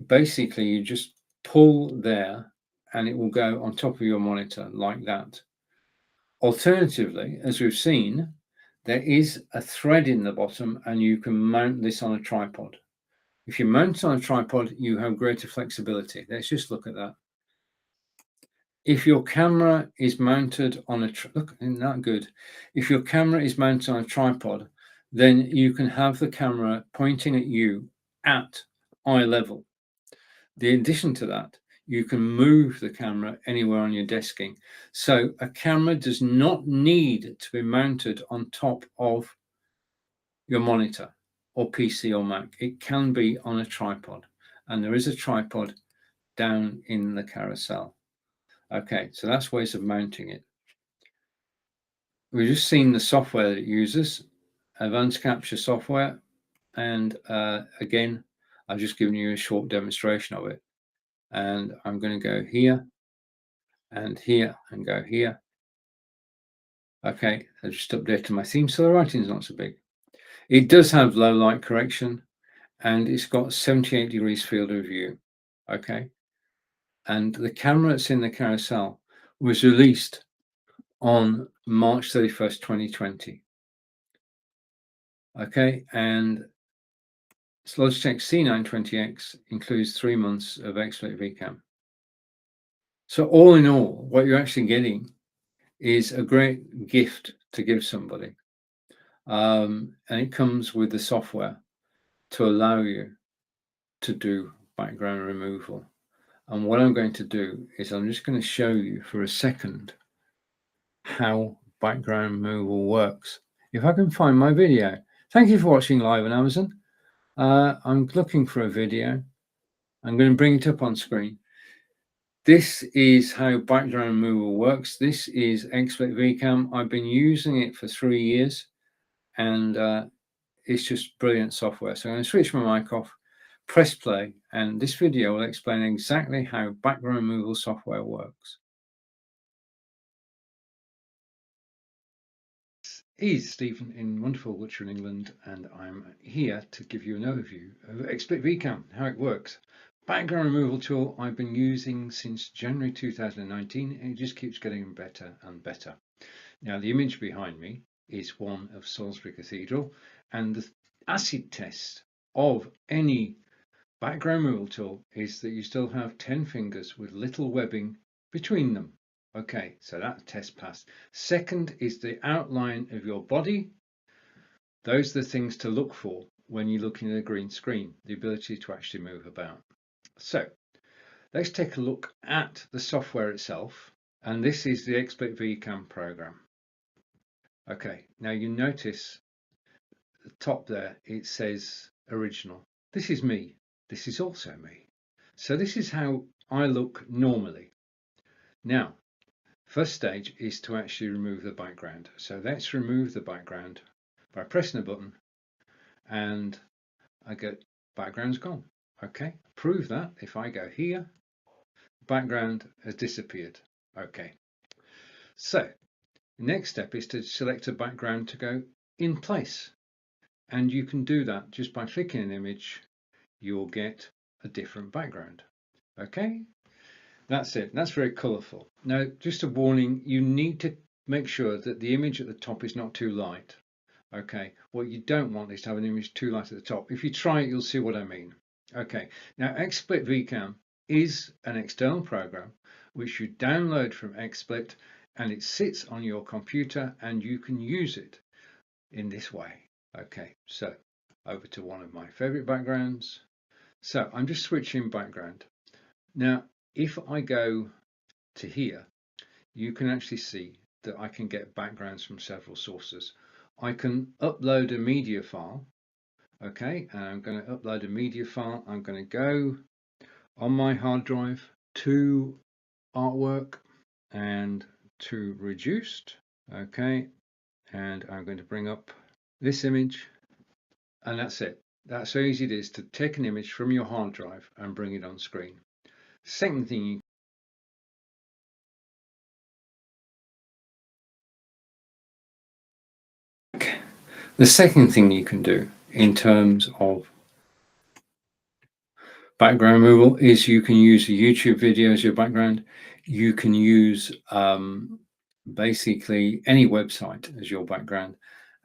basically you just pull there and it will go on top of your monitor like that. Alternatively, as we've seen, there is a thread in the bottom and you can mount this on a tripod. If you mount it on a tripod, you have greater flexibility. Let's just look at that. If your camera is mounted on a look, isn't that good? If your camera is mounted on a tripod, then you can have the camera pointing at you at eye level. In addition to that, you can move the camera anywhere on your desking. So a camera does not need to be mounted on top of your monitor or PC or Mac. It can be on a tripod, and there is a tripod down in the carousel. Okay, so that's ways of mounting it. We've just seen the software that it uses, advanced capture software. And again, I've just given you a short demonstration of it. And I'm going to go here and here and go here. Okay, I just updated my theme, so the writing is not so big. It does have low light correction, and it's got 78 degrees field of view. Okay, and the camera that's in the carousel was released on March 31st, 2020. Okay, and Logitech C920x includes 3 months of expert VCAM. So all in all, what you're actually getting is a great gift to give somebody. And it comes with the software to allow you to do background removal. And what I'm going to do is I'm just going to show you for a second how background removal works if I can find my video. Thank you for watching live on Amazon. I'm looking for a video. I'm going to bring it up on screen. This is how background removal works. This is XSplit VCam. I've been using it for 3 years, and it's just brilliant software. So I'm going to switch my mic off, press play, and this video will explain exactly how background removal software works. Is Stephen in wonderful Wiltshire, England, and I'm here to give you an overview of XSplit VCam, how it works. Background removal tool I've been using since January 2019, and it just keeps getting better and better. Now, the image behind me is one of Salisbury Cathedral, and the acid test of any background removal tool is that you still have 10 fingers with little webbing between them. Okay, so that test passed. Second is the outline of your body. Those are the things to look for when you're looking at a green screen, the ability to actually move about. So let's take a look at the software itself. And this is the XSplit VCam program. Okay, now you notice the top there, it says original. This is me. This is also me. So this is how I look normally. Now, first stage is to actually remove the background. So let's remove the background by pressing a button, and I get background's gone. Okay, prove that if I go here, background has disappeared. Okay, so the next step is to select a background to go in place, and you can do that just by clicking an image. You'll get a different background. Okay, that's it. That's very colorful. Now, just a warning, you need to make sure that the image at the top is not too light. Okay, what you don't want is to have an image too light at the top. If you try it, you'll see what I mean. Okay, now XSplit VCam is an external program which you download from XSplit, and it sits on your computer and you can use it in this way. Okay, so over to one of my favorite backgrounds. So I'm just switching background. Now, if I go to here, you can actually see that I can get backgrounds from several sources. I can upload a media file. Okay, and I'm going to upload a media file. I'm going to go on my hard drive to artwork and to reduced. Okay, and I'm going to bring up this image, and that's it. That's how easy it is to take an image from your hard drive and bring it on screen. Second thing The second thing you can do in terms of background removal is you can use a YouTube video as your background. You can use basically any website as your background.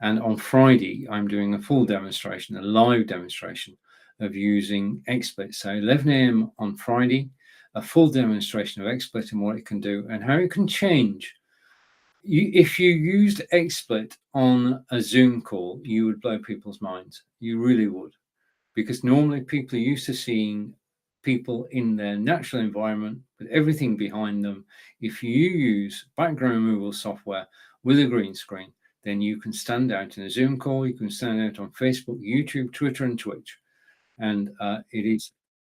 And on Friday, I'm doing a full demonstration, a live demonstration of using XSplit. So 11 a.m. on Friday, a full demonstration of XSplit and what it can do and how it can change. If you used XSplit on a Zoom call, you would blow people's minds. You really would, because normally people are used to seeing people in their natural environment with everything behind them. If you use background removal software with a green screen, then you can stand out in a Zoom call. You can stand out on Facebook, YouTube, Twitter, and Twitch. And it is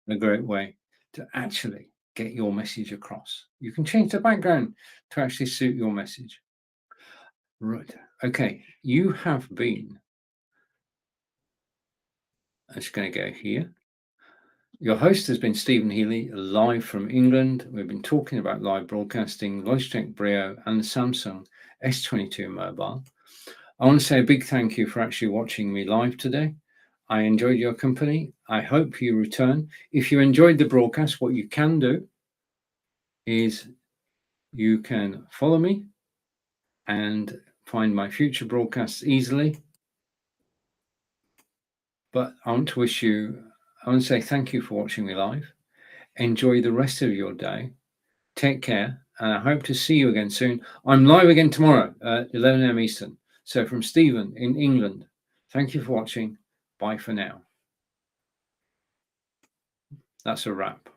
a great way to actually get your message across. You can change the background to actually suit your message. Right. Okay. You have been. I'm just going to go here. Your host has been Stephen Healey, live from England. We've been talking about live broadcasting, Logitech Brio, and the Samsung S22 mobile. I want to say a big thank you for actually watching me live today. I enjoyed your company. I hope you return. If you enjoyed the broadcast, what you can do is you can follow me and find my future broadcasts easily. But I want to say thank you for watching me live. Enjoy the rest of your day. Take care, and I hope to see you again soon. I'm live again tomorrow at 11 a.m. Eastern. So from Stephen in England, thank you for watching. Bye for now. That's a wrap.